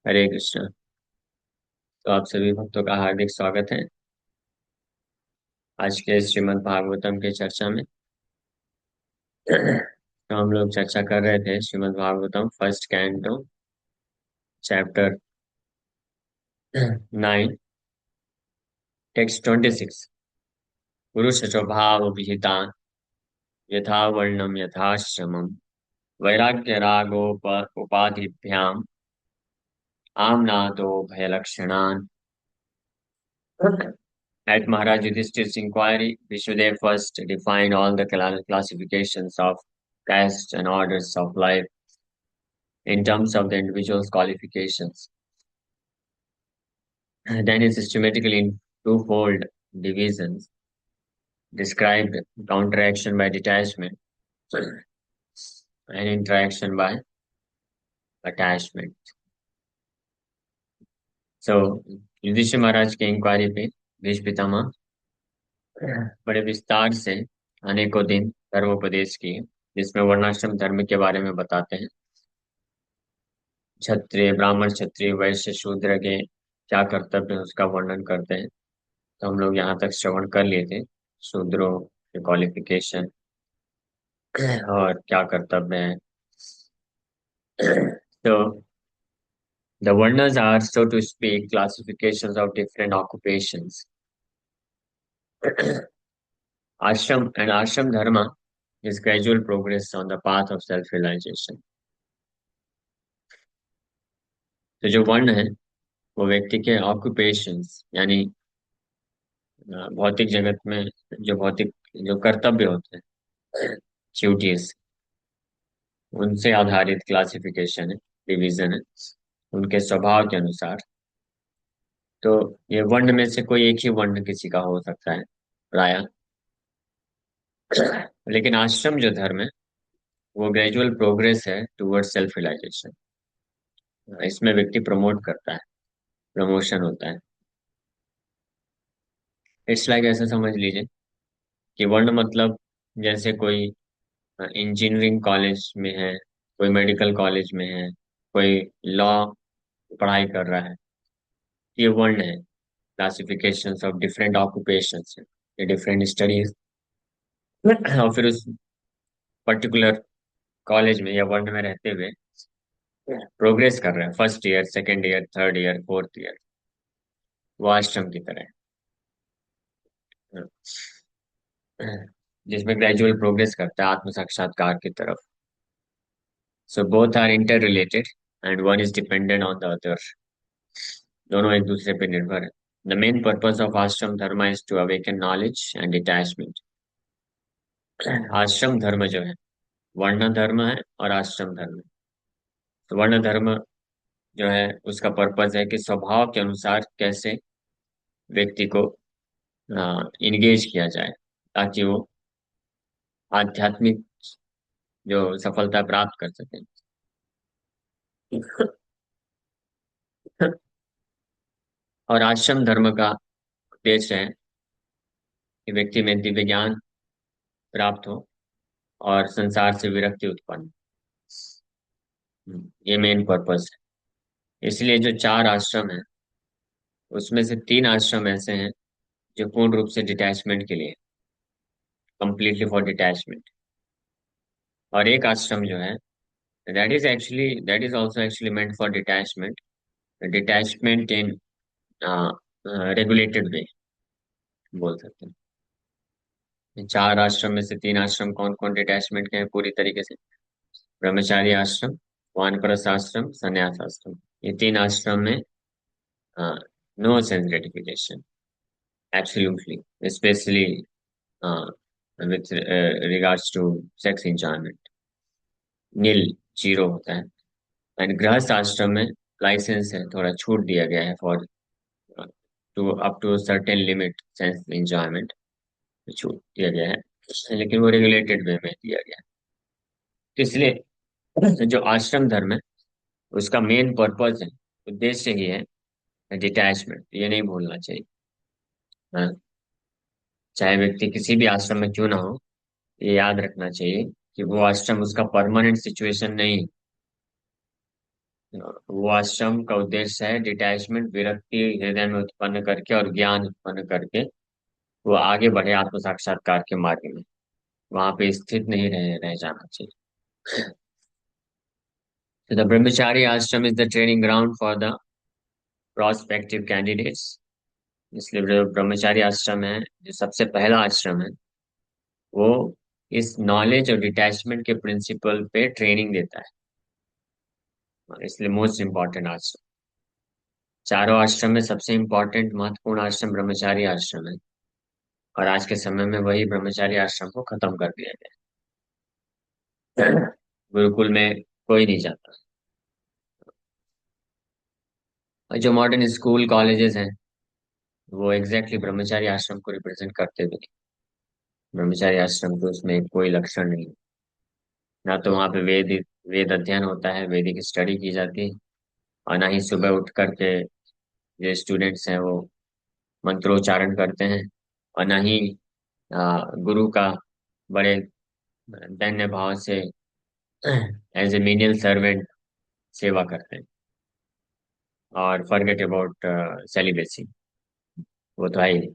हरे कृष्ण। तो आप सभी भक्तों का हार्दिक स्वागत है आज के श्रीमद् भागवतम के चर्चा में। तो हम लोग चर्चा कर रहे थे Shrimad Bhagavatam first canto chapter 9 text 26। पुरुष भाव विहितान यथा वर्णम यथाश्रमम वैराग्य रागोप उपाधिभ्याम आमनादो भयलक्षणान। At Maharaj Yudhishthir's inquiry, Vishwadev first defined all the classifications of castes and orders of life in terms of the individual's qualifications. Then he systematically in twofold divisions described counteraction by detachment and interaction by attachment. So, Yudhishthir महाराज के inquiry पे भीष्म पितामह बड़े विस्तार से अनेकों दिन धर्मोपदेश किए, जिसमें वर्णाश्रम धर्म के बारे में बताते हैं। क्षत्रिय ब्राह्मण क्षत्रिय वैश्य शूद्र के क्या कर्तव्य है उसका वर्णन करते हैं। तो हम लोग यहाँ तक श्रवण कर लिए थे, शूद्रों के क्वालिफिकेशन और क्या कर्तव्य है। तो the varnas are, so to speak, classifications of different occupations. Ashram and ashram dharma is gradual progress on the path of self-realization. तो जो वर्ण है वो व्यक्ति के ऑक्यूपेशंस यानी भौतिक जगत में जो भौतिक जो कर्तव्य होते हैं, ड्यूटीज, उनसे आधारित क्लासिफिकेशन है, डिवीजन है उनके स्वभाव के अनुसार। तो ये वर्ण में से कोई एक ही वर्ण किसी का हो सकता है प्राय। लेकिन आश्रम जो धर्म है वो ग्रेजुअल प्रोग्रेस है टुवर्ड सेल्फ रियलाइजेशन। इसमें व्यक्ति प्रमोट करता है, प्रमोशन होता है। इट्स लाइक ऐसा समझ लीजिए कि वर्ण मतलब जैसे कोई इंजीनियरिंग कॉलेज में है, कोई मेडिकल कॉलेज में है, कोई लॉ पढ़ाई कर रहा है, ये वर्ण है। क्लासिफिकेशंस ऑफ डिफरेंट ऑक्यूपेशंस है, ये डिफरेंट स्टडीज और फिर उस पर्टिकुलर कॉलेज में या वर्ण में रहते हुए प्रोग्रेस कर रहे हैं, first year second year third year fourth year, वो आश्रम की तरह है, जिसमें ग्रेजुअल प्रोग्रेस करता है आत्म साक्षात्कार की तरफ। So both are interrelated and one is dependent on the other. दोनों एक दूसरे पे निर्भर है। The main purpose of ashram dharma is to awaken knowledge and detachment. आश्रम धर्म जो है, वर्ण धर्म है और आश्रम धर्म है। तो वर्ण धर्म जो है उसका पर्पस है कि स्वभाव के अनुसार कैसे व्यक्ति को इंगेज किया जाए ताकि वो आध्यात्मिक जो सफलता प्राप्त कर सके। और आश्रम धर्म का उद्देश्य है कि व्यक्ति में दिव्य ज्ञान प्राप्त हो और संसार से विरक्ति उत्पन्न। ये मेन पर्पस है। इसलिए जो चार आश्रम है उसमें से तीन आश्रम ऐसे हैं जो पूर्ण रूप से डिटैचमेंट के लिए, कंप्लीटली फॉर डिटैचमेंट। और एक आश्रम जो है that is also actually meant for detachment, detachment in regulated way बोल सकते हैं। इन चार आश्रम में से तीन आश्रम कौन कौन डिटैचमेंट के हैं पूरी तरीके से? ब्रह्मचारी आश्रम, वानप्रस्थ आश्रम, संन्यास आश्रम। ये तीन आश्रम में no sense gratification absolutely, specially with regards to sex enjoyment, nil, zero होता है। एंड गृहस्थ आश्रम में लाइसेंस है, थोड़ा छूट दिया गया है for to up to certain limit sense enjoyment, छूट दिया गया है लेकिन वो रेगुलेटेड वे में दिया गया है। तो इसलिए जो आश्रम धर्म है उसका मेन पर्पज है, उद्देश्य ही है डिटैचमेंट। ये नहीं भूलना चाहिए। हाँ, चाहे व्यक्ति किसी भी आश्रम में क्यों ना हो, ये याद रखना चाहिए कि वो आश्रम उसका परमानेंट सिचुएशन नहीं। वो आश्रम का उद्देश्य है डिटैचमेंट, विरक्ति हृदय में उत्पन्न करके और ज्ञान उत्पन्न करके वो आगे बढ़े आत्म साक्षात्कार के मार्ग में। वहां पे स्थित नहीं रह जाना चाहिए। So the Brahmachari Ashram is the training ground for the prospective candidates। इसलिए जो ब्रह्मचारी आश्रम है, जो सबसे पहला आश्रम है, वो इस नॉलेज और डिटैचमेंट के प्रिंसिपल पे ट्रेनिंग देता है, इसलिए मोस्ट इम्पोर्टेंट आश्रम। चारों आश्रम में सबसे इम्पोर्टेंट महत्वपूर्ण आश्रम ब्रह्मचारी आश्रम है, और आज के समय में वही ब्रह्मचारी आश्रम को खत्म कर दिया गया। गुरुकुल में कोई नहीं जाता। और जो मॉडर्न स्कूल कॉलेजेस हैं, वो एग्जैक्टली ब्रह्मचारी आश्रम को रिप्रेजेंट करते भी नहीं। ब्रह्मचारी आश्रम को उसमें कोई लक्षण नहीं। ना तो वहाँ पे वेद अध्ययन होता है, वैदिक स्टडी की जाती है, और ना ही सुबह उठ करके जो स्टूडेंट्स हैं वो मंत्रोच्चारण करते हैं, और ना ही गुरु का बड़े दैन्य भाव से एज ए मीनियल सर्वेंट सेवा करते हैं, और फॉरगेट अबाउट सेलिब्रेसी, वो तो है ही नहीं।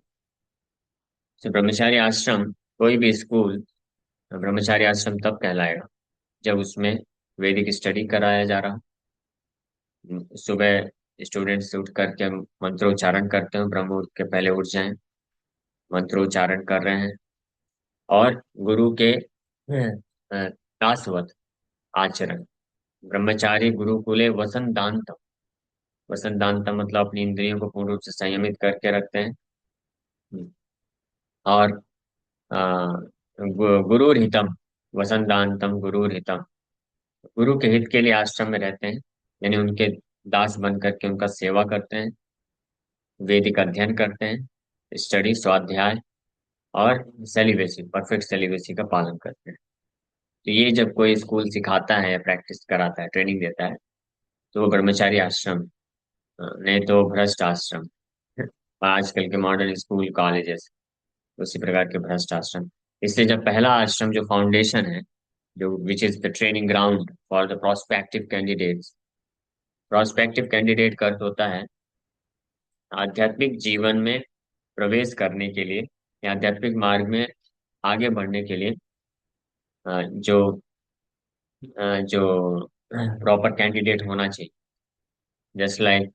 तो ब्रह्मचारी आश्रम, कोई भी स्कूल ब्रह्मचारी आश्रम तब कहलाएगा जब उसमें वैदिक स्टडी कराया जा रहा, सुबह स्टूडेंट्स उठ करके मंत्रोच्चारण करते हैं, ब्रह्म मुहूर्त के पहले उठ जाएं, मंत्रोच्चारण कर रहे हैं, और गुरु के दासवत आचरण। ब्रह्मचारी गुरुकुले वसंतांत, वसंतांत मतलब अपनी इंद्रियों को पूर्ण रूप से संयमित करके रखते हैं, और गुरुर हितम, वसंतांतम गुरुर हितम, गुरु के हित के लिए आश्रम में रहते हैं, यानी उनके दास बन करके उनका सेवा करते हैं, वैदिक अध्ययन करते हैं, स्टडी स्वाध्याय, और सेलिब्रेसी, परफेक्ट सेलिब्रेसी का पालन करते हैं। तो ये जब कोई स्कूल सिखाता है, प्रैक्टिस कराता है, ट्रेनिंग देता है, तो वो ब्रह्मचारी आश्रम, नहीं तो भ्रष्ट आश्रम। आजकल के मॉडर्न स्कूल कॉलेजेस उसी प्रकार के भ्रष्ट आश्रम। इसलिए जब पहला आश्रम, जो फाउंडेशन है, जो which is the training ground for the prospective candidates, prospective candidate का अर्थ होता है आध्यात्मिक जीवन में प्रवेश करने के लिए, या आध्यात्मिक मार्ग में आगे बढ़ने के लिए जो प्रॉपर कैंडिडेट होना चाहिए। जस्ट लाइक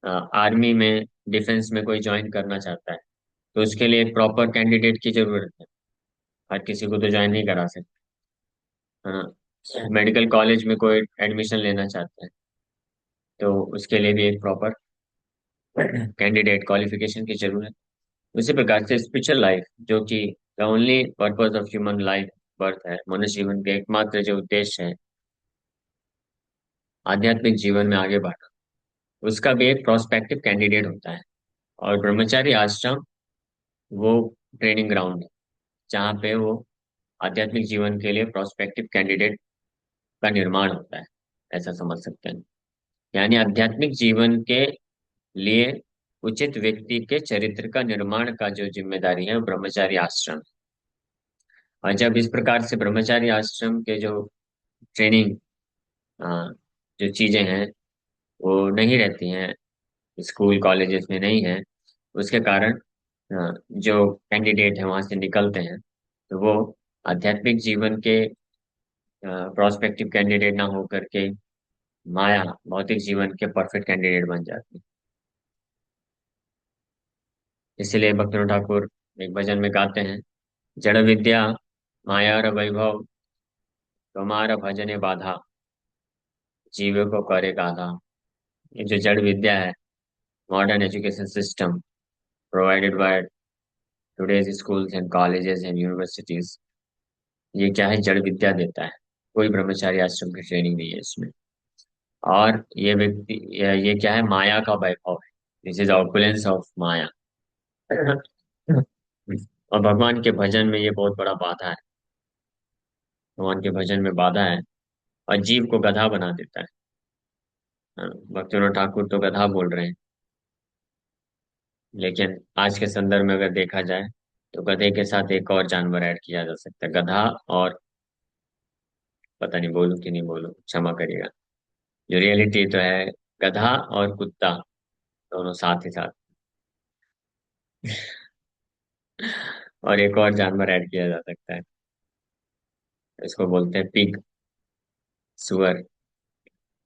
आर्मी में, डिफेंस में कोई ज्वाइन करना चाहता है, तो उसके लिए एक प्रॉपर कैंडिडेट की जरूरत है। हर किसी को तो ज्वाइन नहीं करा सकते। मेडिकल कॉलेज में कोई एडमिशन लेना चाहता है, तो उसके लिए भी एक प्रॉपर कैंडिडेट क्वालिफिकेशन की जरूरत है। उसी प्रकार से स्पिरिचुअल लाइफ, जो कि the only purpose of human life, birth है, मनुष्य जीवन के एकमात्र जो उद्देश्य है आध्यात्मिक जीवन में आगे बढ़ना, उसका भी एक प्रोस्पेक्टिव कैंडिडेट होता है। और ब्रह्मचारी आश्रम वो ट्रेनिंग ग्राउंड है जहाँ पे वो आध्यात्मिक जीवन के लिए प्रोस्पेक्टिव कैंडिडेट का निर्माण होता है, ऐसा समझ सकते हैं। यानी आध्यात्मिक जीवन के लिए उचित व्यक्ति के चरित्र का निर्माण का जो जिम्मेदारी है वो ब्रह्मचारी आश्रम। और जब इस प्रकार से ब्रह्मचारी आश्रम के जो ट्रेनिंग, जो चीजें हैं वो नहीं रहती हैं, स्कूल कॉलेजेस में नहीं है, उसके कारण जो कैंडिडेट है वहां से निकलते हैं, तो वो आध्यात्मिक जीवन के प्रोस्पेक्टिव कैंडिडेट ना हो करके माया भौतिक जीवन के परफेक्ट कैंडिडेट बन जाते हैं। इसीलिए भक्तिनाथ ठाकुर एक भजन में गाते हैं, जड़ विद्या माया र वैभव, तुम्हारा भजने बाधा, जीव को करे गाधा। ये जो जड़ विद्या है, modern education system provided by today's schools and colleges and universities, ये क्या है, जड़ विद्या देता है। कोई ब्रह्मचारी आश्रम की ट्रेनिंग नहीं है इसमें। और ये व्यक्ति, ये क्या है, माया का वैभव है। दिस इज ऑपुलेंस ऑफ माया। और भगवान के भजन में ये बहुत बड़ा बाधा है। भगवान के भजन में बाधा है, और जीव को गधा बना देता है। भक्तिनाथ ठाकुर तो गधा बोल रहे हैं, लेकिन आज के संदर्भ में अगर देखा जाए तो गधे के साथ एक और जानवर ऐड किया जा सकता है, गधा, और पता नहीं बोलूं कि नहीं बोलूं, क्षमा करिएगा। जो रियलिटी तो है, गधा और कुत्ता दोनों साथ ही साथ। और एक और जानवर ऐड किया जा सकता है, इसको बोलते हैं पिग, सुअर।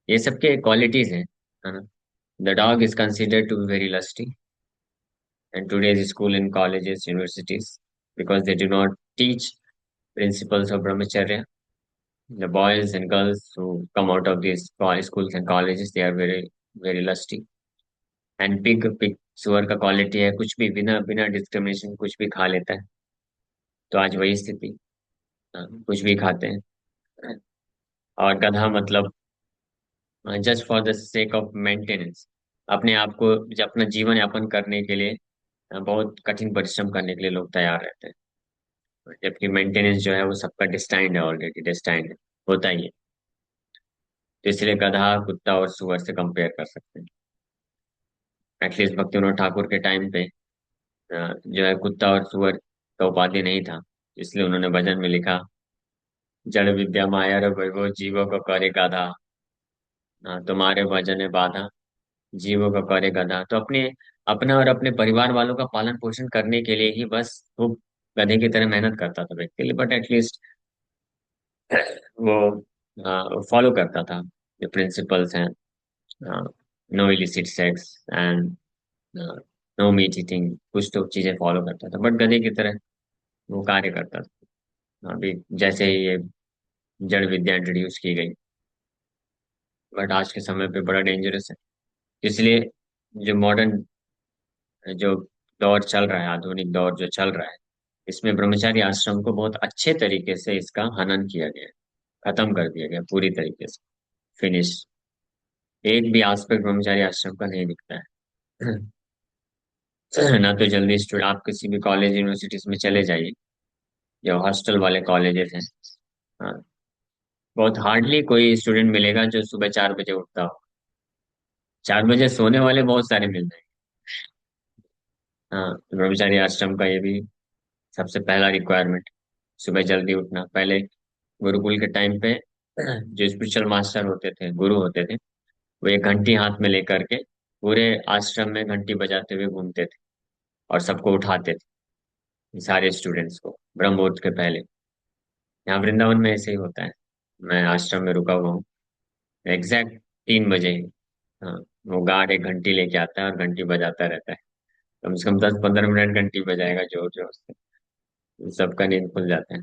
ये सबके क्वालिटीज हैं, है ना। The dog is considered to be very lusty in today's school and colleges, universities, because they do not teach principles of brahmacharya. The boys and girls who come out of these schools and colleges, they are very, very lusty. And pig सुअर का quality है, कुछ भी बिना बिना discrimination कुछ भी खा लेता है। तो आज वही स्थिति, कुछ भी खाते हैं। और गधा मतलब just for the sake of maintenance, अपने आप को, अपना जीवन यापन करने के लिए बहुत कठिन परिश्रम करने के लिए लोग तैयार रहते हैं। जबकि मेंटेनेंस जो है वो सबका डिस्टाइंड है, ऑलरेडी डिस्टाइंड है, होता ही है। तो इसलिए गधा, कुत्ता और सुअर से कंपेयर कर सकते हैं। एटलीस्ट भक्तिविनोद ठाकुर के टाइम पे जो है कुत्ता और सुअर का उपाधि नहीं था, इसलिए उन्होंने भजन में लिखा, जड़ विद्या माया रे वैभव जीवों को करे गाधा। तुम्हारे भजन है बाधा, जीवों का करे गधा। तो अपने अपना और अपने परिवार वालों का पालन पोषण करने के लिए ही बस वो गधे की तरह मेहनत करता था व्यक्ति के लिए, बट एटलीस्ट वो फॉलो करता था जो प्रिंसिपल्स हैं, no illicit sex and no meat eating, कुछ तो चीजें फॉलो करता था, बट गधे की तरह वो कार्य करता था। अभी जैसे ही ये जड़ विद्या इंट्रोड्यूस की गई, बट आज के समय पे बड़ा डेंजरस है। इसलिए जो मॉडर्न जो दौर चल रहा है, आधुनिक दौर जो चल रहा है, इसमें ब्रह्मचारी आश्रम को बहुत अच्छे तरीके से इसका हनन किया गया है, खत्म कर दिया गया पूरी तरीके से, फिनिश। एक भी आस्पेक्ट ब्रह्मचारी आश्रम का नहीं दिखता है। ना तो जल्दी स्टूडेंट, आप किसी भी कॉलेज यूनिवर्सिटीज में चले जाइए, जो हॉस्टल वाले कॉलेजेस हैं, हाँ, बहुत हार्डली कोई स्टूडेंट मिलेगा जो सुबह 4 बजे उठता हो। 4 बजे सोने वाले बहुत सारे मिल जाएंगे। हाँ, तो ब्रह्मचारी आश्रम का ये भी सबसे पहला रिक्वायरमेंट, सुबह जल्दी उठना। पहले गुरुकुल के टाइम पे जो स्पिरिचुअल मास्टर होते थे, गुरु होते थे, वो एक घंटी हाथ में लेकर के पूरे आश्रम में घंटी बजाते हुए घूमते थे और सबको उठाते थे, सारे स्टूडेंट्स को ब्रह्म मुहूर्त के पहले। यहाँ वृंदावन में ऐसे ही होता है। मैं आश्रम में रुका हुआ हूँ, एग्जैक्ट 3 बजे ही, हाँ, वो गार्ड एक घंटी लेके आता है और घंटी बजाता रहता है। कम से कम 10-15 मिनट घंटी बजाएगा जोर जोर से, सबका नींद खुल जाता है।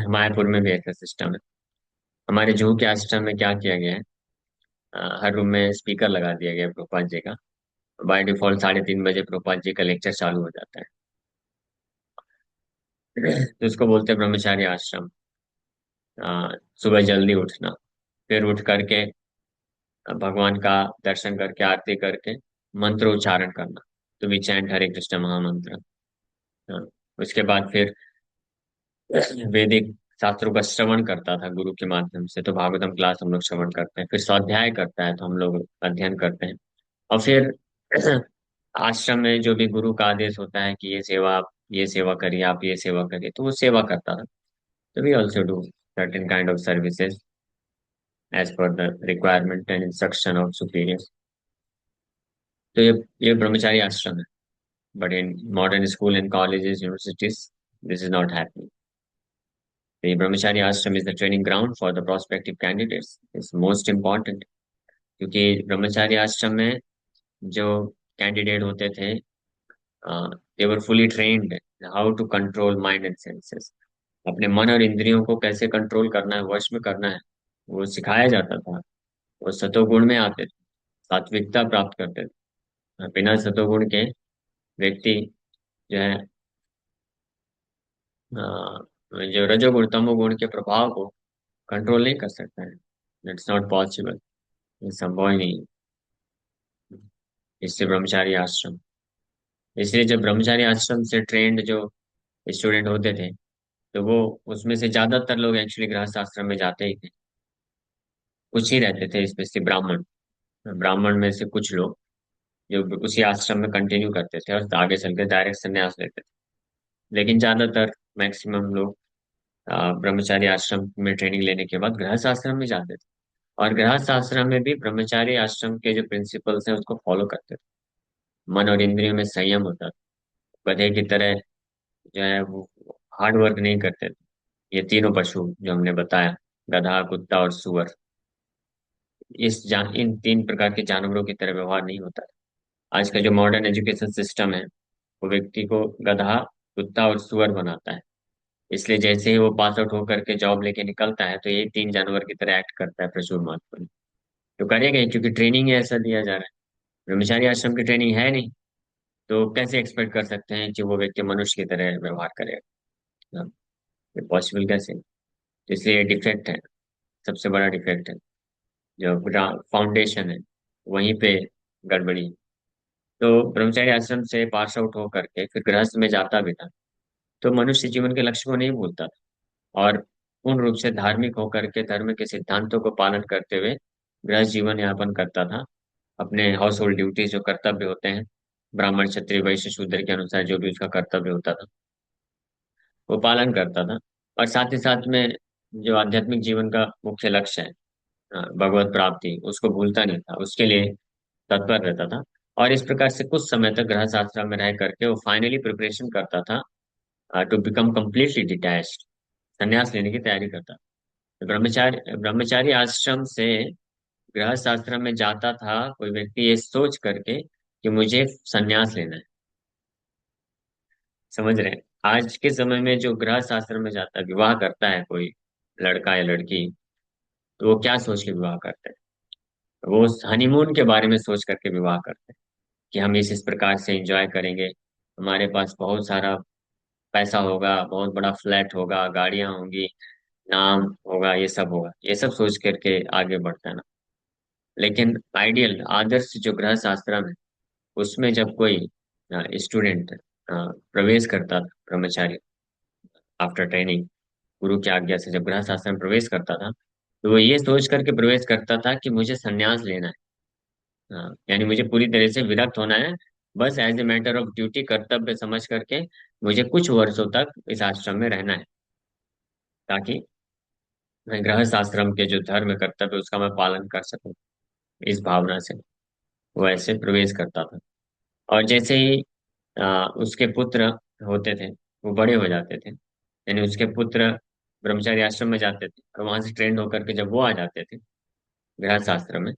मायापुर में भी ऐसा सिस्टम है। हमारे जूहू के आश्रम में क्या किया गया है, हर रूम में स्पीकर लगा दिया गया है प्रभुपाद जी का। बाय डिफॉल्ट 3:30 बजे प्रभुपाद जी का लेक्चर चालू हो जाता है। तो इसको बोलते हैं ब्रह्मचारी आश्रम। सुबह जल्दी उठना, फिर उठ करके भगवान का दर्शन करके आरती करके मंत्र उच्चारण करना, तो भी चैंट हरे कृष्ण महामंत्र। हाँ, उसके बाद फिर वैदिक शास्त्रों का श्रवण करता था गुरु के माध्यम से, तो भागवतम क्लास हम लोग श्रवण करते हैं। फिर स्वाध्याय करता है तो हम लोग अध्ययन करते हैं। और फिर आश्रम में जो भी गुरु का आदेश होता है कि ये सेवा, आप ये सेवा करिए, आप ये सेवा करिए, तो वो सेवा करता था। तो we also do certain kind of services as per the requirement and instruction of superiors. तो ये ब्रह्मचारी आश्रम है। But in modern school and colleges universities this is not happening. The Brahmachari Ashram is the training ground for the prospective candidates. It's most important, क्योंकि ब्रह्मचारी आश्रम में जो candidate होते थे, they were fully trained how to control mind and senses. अपने मन और इंद्रियों को कैसे कंट्रोल करना है, वश में करना है, वो सिखाया जाता था। वो सतोगुण में आते थे, सात्विकता प्राप्त करते थे। बिना सतोगुण के व्यक्ति जो है, जो रजोगुण तमोगुण के प्रभाव को कंट्रोल नहीं कर सकता है। इट्स नॉट पॉसिबल, ये संभव ही नहीं है। इससे ब्रह्मचारी आश्रम, इसलिए जब ब्रह्मचारी आश्रम से ट्रेंड जो स्टूडेंट होते थे, तो वो, उसमें से ज्यादातर लोग एक्चुअली गृहस्थ आश्रम में जाते ही थे। कुछ ही रहते थे स्पेशली ब्राह्मण, ब्राह्मण में से कुछ लोग जो उसी आश्रम में कंटिन्यू करते थे और आगे चल के डायरेक्ट संन्यास लेते थे। लेकिन ज्यादातर, मैक्सिमम लोग ब्रह्मचारी आश्रम में ट्रेनिंग लेने के बाद गृहस्थ आश्रम में जाते थे। और गृहस्थ आश्रम में भी ब्रह्मचारी आश्रम के जो प्रिंसिपल्स हैं उसको फॉलो करते थे। मन और इंद्रियों में संयम होता था। गधे की तरह जो है वो हार्ड वर्क नहीं करते थे। ये तीनों पशु जो हमने बताया, गधा, कुत्ता और सुअर, इन तीन प्रकार के जानवरों की तरह व्यवहार नहीं होता है। आज का जो मॉडर्न एजुकेशन सिस्टम है वो व्यक्ति को गधा, कुत्ता और सुअर बनाता है। इसलिए जैसे ही वो पास आउट होकर के जॉब लेके निकलता है तो ये तीन जानवर की तरह एक्ट करता है प्रचुर मात्रा में। तो करेगा ही, क्योंकि ट्रेनिंग ही ऐसा दिया जा रहा है। ब्रह्मचारी आश्रम की ट्रेनिंग है नहीं, तो कैसे एक्सपेक्ट कर सकते हैं कि वो व्यक्ति मनुष्य की तरह व्यवहार करेगा? हाँ, ये पॉसिबल कैसे? तो इसलिए ये डिफेक्ट है, सबसे बड़ा डिफेक्ट है। जो फाउंडेशन है वहीं पे गड़बड़ी है। तो ब्रह्मचारी आश्रम से पास आउट होकर के फिर गृहस्थ में जाता भी था, तो मनुष्य जीवन के लक्ष्य को नहीं भूलता था, और पूर्ण रूप से धार्मिक होकर के धर्म के सिद्धांतों को पालन करते हुए गृहस्थ जीवन यापन करता था। अपने हाउस होल्ड ड्यूटीज जो कर्तव्य होते हैं, ब्राह्मण, क्षत्रिय, वैश्य, शूद्र के अनुसार जो भी उसका कर्तव्य होता था वो पालन करता था। और साथ ही साथ में जो आध्यात्मिक जीवन का मुख्य लक्ष्य है, भगवत प्राप्ति, उसको भूलता नहीं था, उसके लिए तत्पर रहता था। और इस प्रकार से कुछ समय तक गृहस्थ आश्रम में रह करके वो फाइनली प्रिपरेशन करता था टू बिकम completely डिटैच्ड, संन्यास लेने की तैयारी करता। तो ब्रह्मचारी आश्रम से गृहस्थ आश्रम में जाता था कोई व्यक्ति ये सोच करके कि मुझे संन्यास लेना है। समझ रहे हैं? आज के समय में जो गृहस्थ आश्रम में जाता है, विवाह करता है कोई लड़का या लड़की, तो वो क्या सोच के विवाह करते हैं? वो हनीमून के बारे में सोच करके विवाह करते हैं कि हम इस प्रकार से एंजॉय करेंगे, हमारे पास बहुत सारा पैसा होगा, बहुत बड़ा फ्लैट होगा, गाड़ियां होंगी, नाम होगा, ये सब होगा, ये सब सोच करके आगे बढ़ता है ना। लेकिन आइडियल आदर्श जो गृहस्थ आश्रम है उसमें जब कोई स्टूडेंट प्रवेश करता था, ब्रह्मचारी, आफ्टर ट्रेनिंग, गुरु की आज्ञा से जब गृहस्थ आश्रम में प्रवेश करता था, तो वो ये सोच करके प्रवेश करता था कि मुझे संन्यास लेना है। यानी मुझे पूरी तरह से विरक्त होना है, बस as a matter of duty, कर्तव्य समझ करके मुझे कुछ वर्षों तक इस आश्रम में रहना है, ताकि मैं गृहस्थ आश्रम के जो धर्म कर्तव्य उसका मैं पालन कर सकूं। इस भावना से वो ऐसे प्रवेश करता था। और जैसे ही उसके पुत्र होते थे, वो बड़े हो जाते थे, यानी उसके पुत्र ब्रह्मचारी आश्रम में जाते थे और वहां से ट्रेंड होकर के जब वो आ जाते थे गृहस्थ आश्रम में,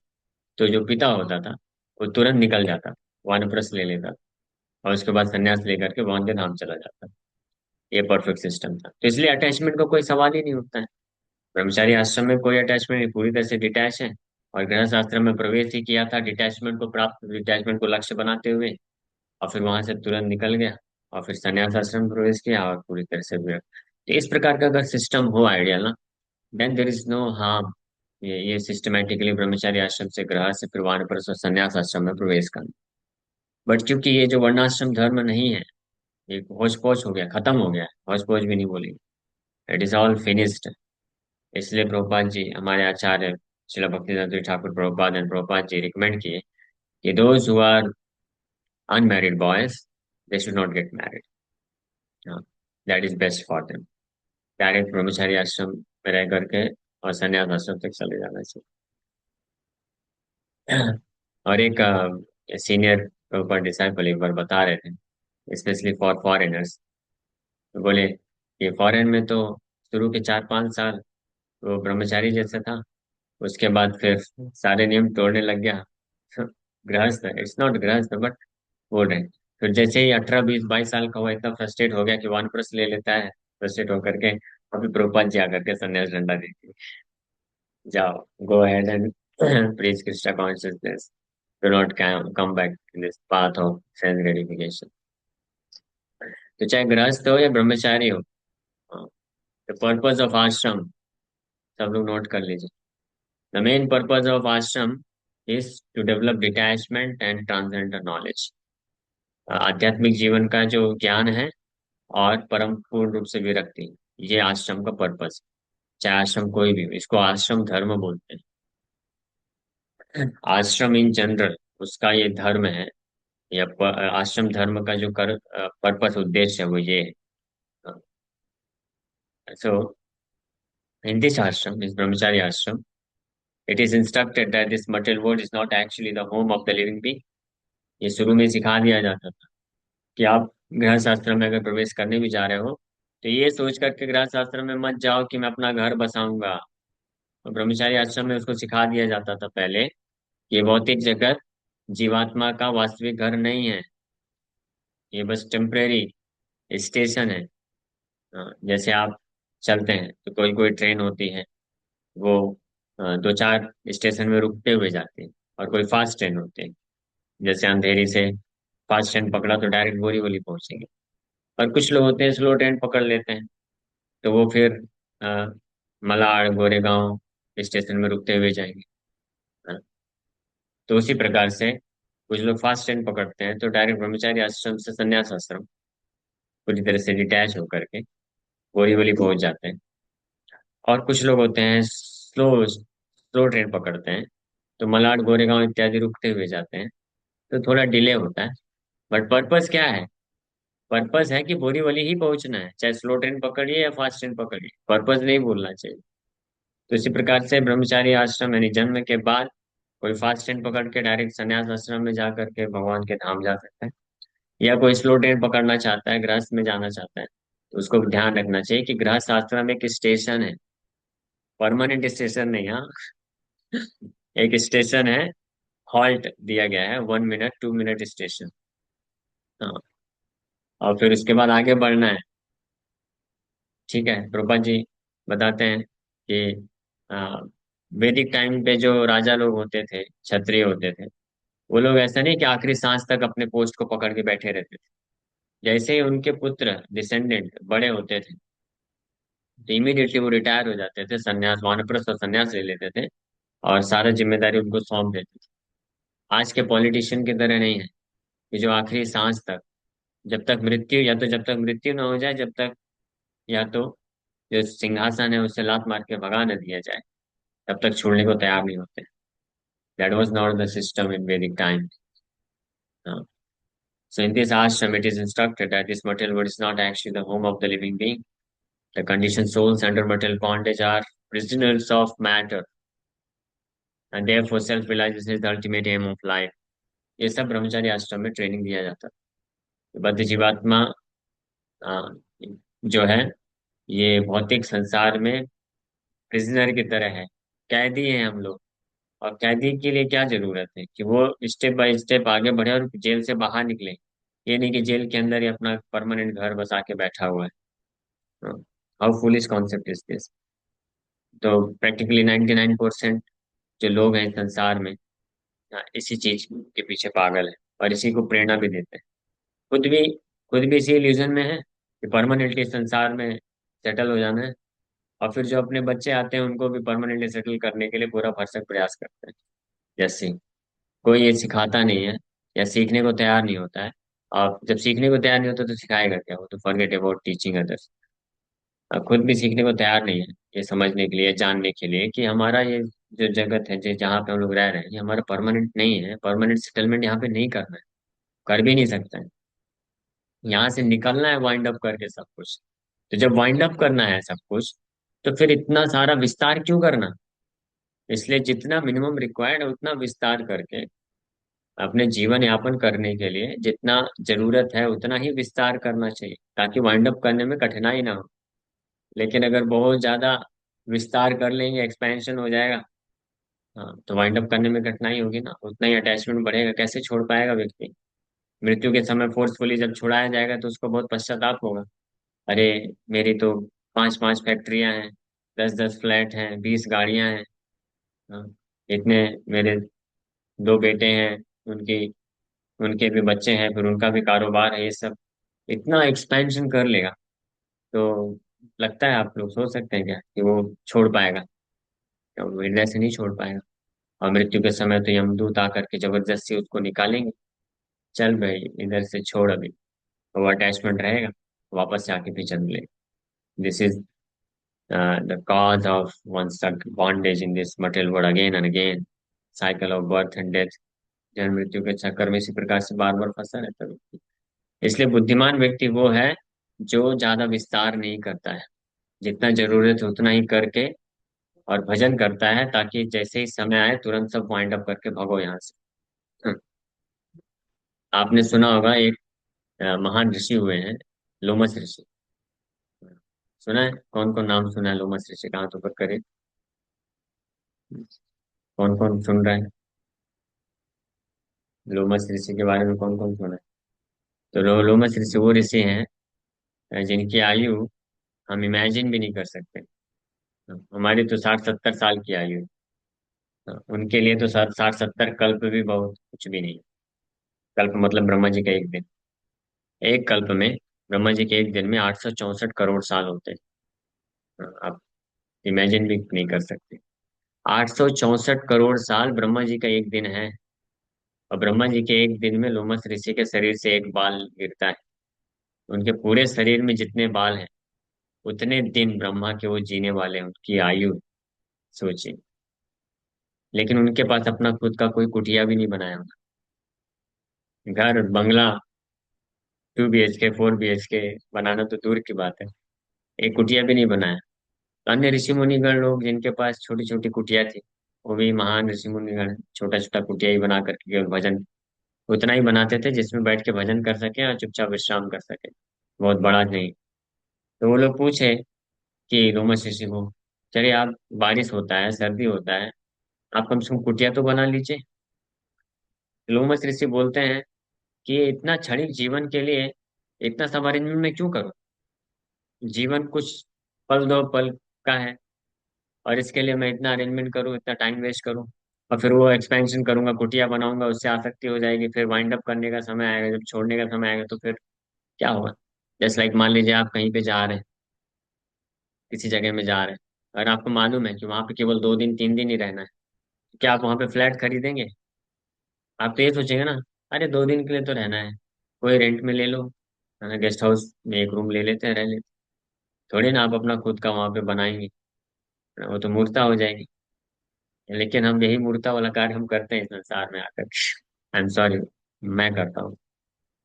तो जो पिता होता था वो तुरंत निकल जाता, वानप्रस्थ ले लेता और उसके बाद संन्यास लेकर के वहां के धाम चला जाता। ये परफेक्ट सिस्टम था। तो इसलिए अटैचमेंट का कोई सवाल ही नहीं उठता है। ब्रह्मचारी आश्रम में कोई अटैचमेंट नहीं, पूरी तरह से डिटैच है। और गृहस्थ आश्रम में प्रवेश ही किया था डिटैचमेंट को लक्ष्य बनाते हुए, और फिर वहां से तुरंत निकल गया और फिर संन्यास आश्रम में प्रवेश किया और पूरी तरह से विरक्त। तो इस प्रकार का अगर सिस्टम हो आइडियल ना, then there is no harm ये सिस्टमेटिकली ब्रह्मचारी आश्रम से गृहस्थ से फिर वानप्रस्थ और संन्यास आश्रम में प्रवेश करना। बट क्योंकि ये जो वर्णाश्रम धर्म नहीं है, ये होच पोच हो गया, खत्म हो गया, होच पोच भी नहीं बोलेंगे, इट इज ऑल फिनिश्ड। इसलिए प्रभुपाद जी, हमारे आचार्य श्रील भक्तिवेदांत ठाकुर प्रभुपाद एंड प्रभुपाद जी रिकमेंड किए कि those who are unmarried boys, they should not get married. That is best for them. Direct ब्रह्मचारी आश्रम में रह करके और संन्यास आश्रम तक चले जाना चाहिए। और एक सीनियर प्रभुपाद डिसाइपल एक बार बता रहे थे, स्पेशली फॉर फॉरेनर्स, बोले कि फॉरेन में तो शुरू के 4-5 साल वो ब्रह्मचारी जैसा था, उसके बाद फिर सारे नियम तोड़ने लग गया। गृहस्थ है, इट्स नॉट गृहस्थ बट बोल रहे हैं। फिर जैसे ही 18-20-22 साल का हुआ, इतना फ्रस्ट्रेट हो गया कि वानप्रस्थ ले लेता है, फ्रस्ट्रेट होकर के अभी प्रभुपाद जी आकर के संन्यास डंडा देती है, जाओ, go ahead and preach Krishna consciousness, do not come back in this path of sense gratification. तो चाहे गृहस्थ हो या ब्रह्मचारी हो, द पर्पज ऑफ आश्रम, सब लोग नोट कर लीजिए। द मेन पर्पज ऑफ आश्रम is to develop detachment and transcendental knowledge। आध्यात्मिक जीवन का जो ज्ञान है और परम पूर्ण रूप से विरक्ति, ये आश्रम का पर्पस। चाहे आश्रम कोई भी हो, इसको आश्रम धर्म बोलते हैं। आश्रम इन जनरल उसका ये धर्म है, या आश्रम धर्म का जो पर्पस उद्देश्य है वो ये है। सो इन दिस आश्रम, इस ब्रह्मचारी आश्रम, it is instructed that this material world is not actually the home of the living being. ये शुरू में सिखा दिया जाता था कि आप गृह शास्त्र में अगर प्रवेश करने भी जा रहे हो तो ये सोच करके गृह शास्त्र में मत जाओ कि मैं अपना घर बसाऊंगा। और ब्रह्मचारी आश्रम में उसको सिखा दिया जाता था पहले कि ये भौतिक जगत जीवात्मा का वास्तविक घर नहीं है, ये बस टेम्परेरी स्टेशन है। जैसे आप चलते हैं तो कोई कोई ट्रेन होती है, वो दो चार स्टेशन में रुकते हुए जाती है। और कोई फास्ट ट्रेन होती है, जैसे अंधेरी से फास्ट ट्रेन पकड़ा तो डायरेक्ट बोरीवली पहुंचेंगे। और कुछ लोग होते हैं स्लो ट्रेन पकड़ लेते हैं, तो वो फिर अ, मलाड गोरेगांव स्टेशन में रुकते हुए जाएंगे। हाँ, तो उसी प्रकार से कुछ लोग फास्ट ट्रेन पकड़ते हैं तो डायरेक्ट ब्रह्मचारी आश्रम से संन्यास आश्रम पूरी तरह से डिटैच होकर के बोरीवली पहुंच जाते हैं। और कुछ लोग होते हैं स्लो स्लो ट्रेन पकड़ते हैं, तो मलाड गोरेगांव इत्यादि रुकते हुए जाते हैं, तो थोड़ा डिले होता है। बट पर्पस क्या है? पर्पस है कि बोरीवली ही पहुंचना है, चाहे स्लो ट्रेन पकड़िए या फास्ट ट्रेन पकड़िए, पर्पस नहीं भूलना चाहिए। तो इसी प्रकार से ब्रह्मचारी आश्रम यानी जन्म के बाद कोई फास्ट ट्रेन पकड़ के डायरेक्ट संन्यास आश्रम में जा करके भगवान के धाम जा सकता है, या कोई स्लो ट्रेन पकड़ना चाहता है, गृहस्थ में जाना चाहता है, तो उसको ध्यान रखना चाहिए कि गृहस्थ आश्रम एक स्टेशन है, परमानेंट स्टेशन नहीं। हाँ, एक स्टेशन है, हॉल्ट दिया गया है, 1 मिनट 2 मिनट स्टेशन। हाँ, और फिर उसके बाद आगे बढ़ना है। ठीक है, प्रभुपाद जी बताते हैं कि आ, वैदिक टाइम पे जो राजा लोग होते थे, क्षत्रिय होते थे, वो लोग ऐसा नहीं कि आखिरी सांस तक अपने पोस्ट को पकड़ के बैठे रहते थे। जैसे ही उनके पुत्र डिसेंडेंट बड़े होते थे तो इमीडिएटली वो रिटायर हो जाते थे, संन्यास वानप्रस्थ और संन्यास ले लेते थे, और सारा जिम्मेदारी उनको सौंप देते थे। आज के पॉलिटिशियन की तरह नहीं है कि जो आखिरी सांस तक, जब तक मृत्यु, या तो जब तक मृत्यु ना हो जाए, जब तक, या तो जो सिंहासन है उससे लात मार के भगा न दिया जाए, तब तक छोड़ने को तैयार नहीं होते। That was not the system in वैदिक time. So in this ashram, it is instructed that this material world is not actually the home of the living being. The conditioned souls under material bondage are prisoners of matter, and therefore self-realization is the ultimate aim of life. ये सब ब्रह्मचारी आश्रम में training दिया जाता है। बद्ध जीवात्मा अ, जो है, ये भौतिक संसार में प्रिजनर की तरह है, कैदी हैं हम लोग। और कैदी के लिए क्या जरूरत है कि वो स्टेप बाय स्टेप आगे बढ़े और जेल से बाहर निकले। ये नहीं कि जेल के अंदर ही अपना परमानेंट घर बसा के बैठा हुआ है। How foolish concept is this. तो प्रैक्टिकली 99% जो लोग हैं संसार में, इसी चीज के पीछे पागल है और इसी को प्रेरणा भी देते हैं। खुद भी खुद भी इसी इल्यूजन में है कि परमानेंटली संसार में सेटल हो जाना है। और फिर जो अपने बच्चे आते हैं उनको भी परमानेंटली सेटल करने के लिए पूरा भरसक प्रयास करते हैं। जैसे कोई ये सिखाता नहीं है या सीखने को तैयार नहीं होता है। आप जब सीखने को तैयार नहीं होता तो सिखाएगा क्या? वो तो फॉरगेट अबाउट टीचिंग अदर्स। अब खुद भी सीखने को तैयार नहीं है, ये समझने के लिए, जानने के लिए कि हमारा ये जो जगत है, जो जहाँ पे हम लोग रह रहे हैं, ये हमारा परमानेंट नहीं है, परमानेंट सेटलमेंट यहाँ पे नहीं करना है, कर भी नहीं सकता है। यहाँ से निकलना है वाइंड अप करके सब कुछ। तो जब वाइंड अप करना है सब कुछ, तो फिर इतना सारा विस्तार क्यों करना? इसलिए जितना मिनिमम रिक्वायर्ड है उतना विस्तार करके अपने जीवन यापन करने के लिए जितना जरूरत है उतना ही विस्तार करना चाहिए, ताकि वाइंड अप करने में कठिनाई ना हो। लेकिन अगर बहुत ज्यादा विस्तार कर लेंगे, एक्सपेंशन हो जाएगा, हाँ, तो वाइंड अप करने में कठिनाई होगी ना, उतना ही अटैचमेंट बढ़ेगा, कैसे छोड़ पाएगा व्यक्ति? मृत्यु के समय फोर्सफुली जब छुड़ाया जाएगा तो उसको बहुत पश्चाताप होगा। अरे, मेरी तो 5-5 फैक्ट्रियां हैं, 10-10 फ्लैट हैं, 20 गाड़ियां हैं, हाँ, इतने मेरे 2 बेटे हैं, उनकी उनके भी बच्चे हैं, फिर उनका भी कारोबार है, ये सब इतना एक्सपेंशन कर लेगा। तो लगता है आप लोग सोच सकते हैं क्या कि वो छोड़ पाएगा? क्या वो हृदय से नहीं छोड़ पाएगा? और मृत्यु के समय तो यमदूत आकर के जबरदस्ती उसको निकालेंगे, चल भाई इधर से छोड़ अभी। तो वो अटैचमेंट रहेगा, वापस से आके पीछे मिलेगा। This is the cause of one stuck bondage in this material world again and again. Cycle of birth and death, जन्म मृत्यु के चक्कर में इसी प्रकार से बार बार फंसा रहता है व्यक्ति। इसलिए बुद्धिमान व्यक्ति वो है जो ज्यादा विस्तार नहीं करता है, जितना जरूरत है उतना ही करके और भजन करता है ताकि जैसे ही समय आए तुरंत सब वाइंड अप करके भागो यहाँ से। हम्म, आपने सुना होगा एक महान ऋषि हुए हैं, लोमस ऋषि। सुना है? कौन कौन नाम सुना है लोमस ऋषि का? हाथ ऊपर करे। कौन कौन सुन रहा है? लोमस ऋषि के बारे में कौन कौन सुना है? तो लोमस ऋषि वो ऋषि हैं जिनकी आयु हम इमेजिन भी नहीं कर सकते। हमारी तो 60-70 साल की आयु है। उनके लिए तो 60-70 कल्प भी बहुत कुछ भी नहीं है। कल्प मतलब ब्रह्मा जी का एक दिन। एक कल्प में, ब्रह्मा जी के एक दिन में 864 करोड़ साल होते हैं। आप इमेजिन भी नहीं कर सकते। 864 करोड़ साल ब्रह्मा जी का एक दिन है। और ब्रह्मा जी के एक दिन में लोमस ऋषि के शरीर से एक बाल गिरता है। उनके पूरे शरीर में जितने बाल हैं उतने दिन ब्रह्मा के वो जीने वाले हैं, उनकी आयु सोचिए। लेकिन उनके पास अपना खुद का कोई कुटिया भी नहीं बनाया हुआ। घर बंगला 2 BHK 4 BHK बनाना तो दूर की बात है, एक कुटिया भी नहीं बनाया। अन्य ऋषि मुनिगण लोग जिनके पास छोटी छोटी कुटिया थी, वो भी महान ऋषि मुनिगण छोटा छोटा कुटिया ही बना करके केवल भजन उतना ही बनाते थे जिसमें बैठ के भजन कर सके और चुपचाप विश्राम कर सके, बहुत बड़ा नहीं। तो वो लोग पूछे कि रोमस ऋषि को, चलिए आप, बारिश होता है, सर्दी होता है, आप कम से कम कुटिया तो बना लीजिए। लोमस ऋषि बोलते हैं कि इतना क्षणिक जीवन के लिए इतना सब अरेंजमेंट मैं क्यों करूं? जीवन कुछ पल दो पल का है, और इसके लिए मैं इतना अरेंजमेंट करूं, इतना टाइम वेस्ट करूं, और फिर वो एक्सपेंशन करूंगा, कुटिया बनाऊंगा, उससे आसक्ति हो जाएगी, फिर वाइंड अप करने का समय आएगा, जब छोड़ने का समय आएगा तो फिर क्या होगा? जैसे लाइक मान लीजिए आप कहीं पे जा रहे हैं, किसी जगह में जा रहे हैं, और आपको मालूम है कि वहां पे केवल 2 दिन 3 दिन ही रहना है, क्या आप वहां पे फ्लैट खरीदेंगे? आप तो ये सोचेंगे ना, अरे 2 दिन के लिए तो रहना है, कोई रेंट में ले लो, है ना, गेस्ट हाउस में एक रूम ले लेते हैं, रह लेते हैं। थोड़ी ना आप अपना खुद का वहां पे बनाएंगे, वो तो मूर्ता हो जाएगी। लेकिन हम यही मूर्ता वाला कार्य हम करते हैं इस संसार में आकर। आई एम सॉरी, मैं करता हूँ,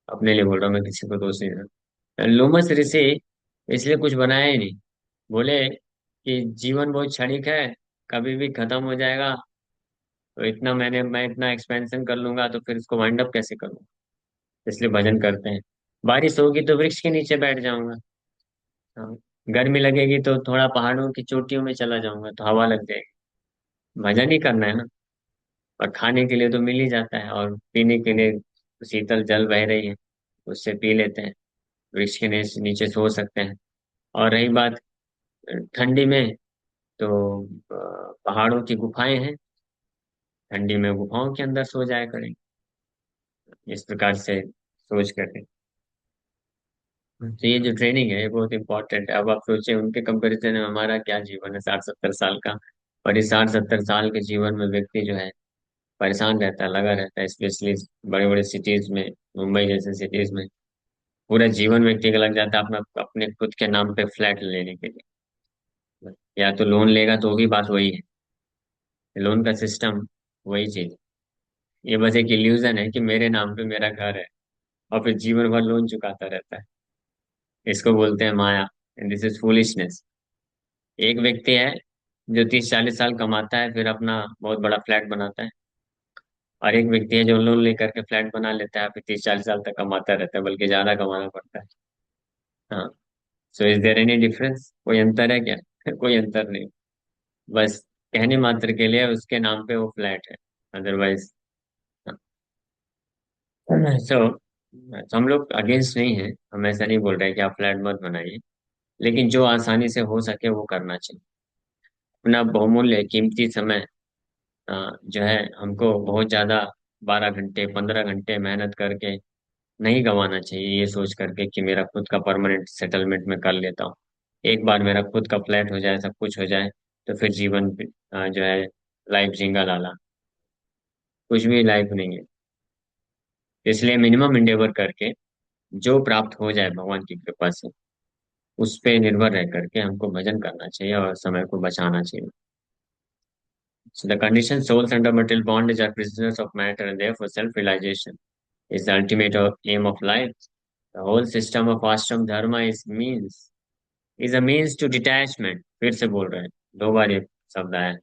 अपने लिए बोल रहा हूँ, मैं किसी को दोष नहीं दे रहा। लोमस ऋषि इसलिए कुछ बनाया ही नहीं। बोले कि जीवन बहुत क्षणिक है, कभी भी खत्म हो जाएगा, तो मैं इतना एक्सपेंशन कर लूंगा तो फिर इसको वाइंड अप कैसे करूंगा? इसलिए भजन करते हैं। बारिश होगी तो वृक्ष के नीचे बैठ जाऊंगा। हाँ, गर्मी लगेगी तो थोड़ा पहाड़ों की चोटियों में चला जाऊंगा तो हवा लग जाएगी। भजन ही करना है ना। और खाने के लिए तो मिल ही जाता है, और पीने के लिए शीतल जल बह रही है, उससे पी लेते हैं। वृक्ष के नीचे सो सकते हैं। और रही बात ठंडी में, तो पहाड़ों की गुफाएं हैं, ठंडी में गुफाओं के अंदर सो जाया करें। इस प्रकार से सोच करके, तो ये जो ट्रेनिंग है ये बहुत इंपॉर्टेंट है। अब आप सोचें उनके कंपैरिजन में हमारा क्या जीवन है 60-70 साल का। और इस 60-70 साल के जीवन में व्यक्ति जो है परेशान रहता है, लगा रहता है, स्पेशली बड़े बड़े सिटीज में, मुंबई जैसे सिटीज में पूरा जीवन व्यक्ति का लग जाता है अपना अपने खुद के नाम पे फ्लैट लेने के लिए। या तो लोन लेगा तो भी बात वही है, लोन का सिस्टम वही चीज। ये बस एक इल्यूजन है कि मेरे नाम पे मेरा घर है, और फिर जीवन भर लोन चुकाता रहता है। इसको बोलते हैं माया, एंड दिस इज फूलिशनेस। एक व्यक्ति है जो 30-40 साल कमाता है फिर अपना बहुत बड़ा फ्लैट बनाता है, और एक व्यक्ति है जो लोन लेकर के फ्लैट बना लेता है फिर 30-40 साल तक कमाता रहता है, बल्कि ज्यादा कमाना पड़ता है। हाँ। So is there any difference? कोई अंतर है क्या? कोई अंतर नहीं। बस कहने मात्र के लिए उसके नाम पे वो फ्लैट है, अदरवाइज। सो हम लोग अगेंस्ट नहीं है, हम ऐसा नहीं बोल रहे कि आप फ्लैट मत बनाइए, लेकिन जो आसानी से हो सके वो करना चाहिए। अपना बहुमूल्य कीमती समय जो है हमको बहुत ज्यादा 12 घंटे 15 घंटे मेहनत करके नहीं गंवाना चाहिए, ये सोच करके कि मेरा खुद का परमानेंट सेटलमेंट में कर लेता हूँ, एक बार मेरा खुद का फ्लैट हो जाए, सब कुछ हो जाए, तो फिर जीवन जो है लाइफ जिंगा लाला, कुछ भी लाइफ नहीं है। इसलिए मिनिमम इंडेवर करके जो प्राप्त हो जाए भगवान की कृपा से, उस पे निर्भर रह करके हमको भजन करना चाहिए और समय को बचाना चाहिए। So the conditioned souls under material bondage are prisoners of matter, and therefore self-realization is the ultimate aim of life. The whole system of ashram dharma is a means to detachment. फिर से बोल रहे हैं, 2 बार ये शब्द आया है।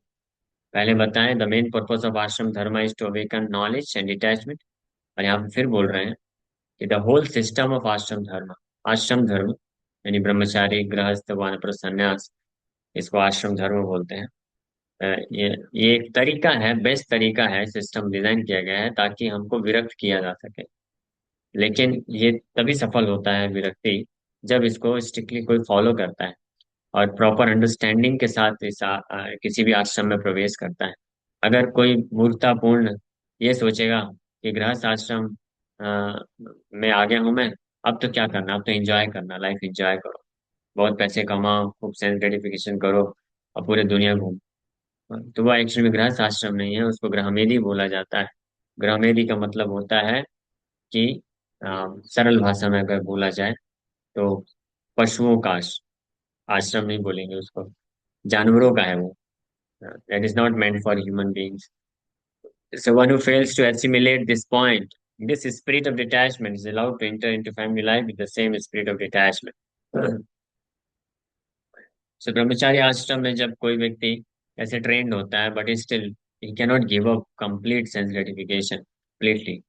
पहले बताएं, the main purpose of ashram dharma is to awaken knowledge and detachment. और यहाँ पे फिर बोल रहे हैं कि the whole system of ashram धर्म यानी ब्रह्मचारी गृहस्थ वानप्रस्थ संन्यास, इसको आश्रम धर्म बोलते हैं। ये एक तरीका है, बेस्ट तरीका है, सिस्टम डिजाइन किया गया है ताकि हमको विरक्त किया जा सके। लेकिन ये तभी सफल होता है विरक्ति, जब इसको स्ट्रिक्टली कोई फॉलो करता है और प्रॉपर अंडरस्टैंडिंग के साथ किसी भी आश्रम में प्रवेश करता है। अगर कोई मूर्खतापूर्ण ये सोचेगा कि गृहस्थ आश्रम में आ गया हूं मैं, अब तो क्या करना, अब तो एंजॉय करना, लाइफ एंजॉय करो, बहुत पैसे कमाओ, खूब सेल्फ ग्रेटिफिकेशन करो और पूरे दुनिया घूमो, तो वह एक्चुअली गृहस्थ आश्रम नहीं है, उसको गृहमेधी बोला जाता है। गृहमेधी का मतलब होता है कि सरल भाषा में अगर बोला जाए तो पशुओं का आश्रम नहीं बोलेंगे उसको, जानवरों का है वो। That is not meant for human beings. So one who fails to assimilate this point, this spirit of detachment is allowed to enter into family life with the same spirit of detachment. So ब्रह्मचारी आश्रम में जब कोई व्यक्ति ऐसे trend होता है, but still he cannot give up complete sense gratification completely,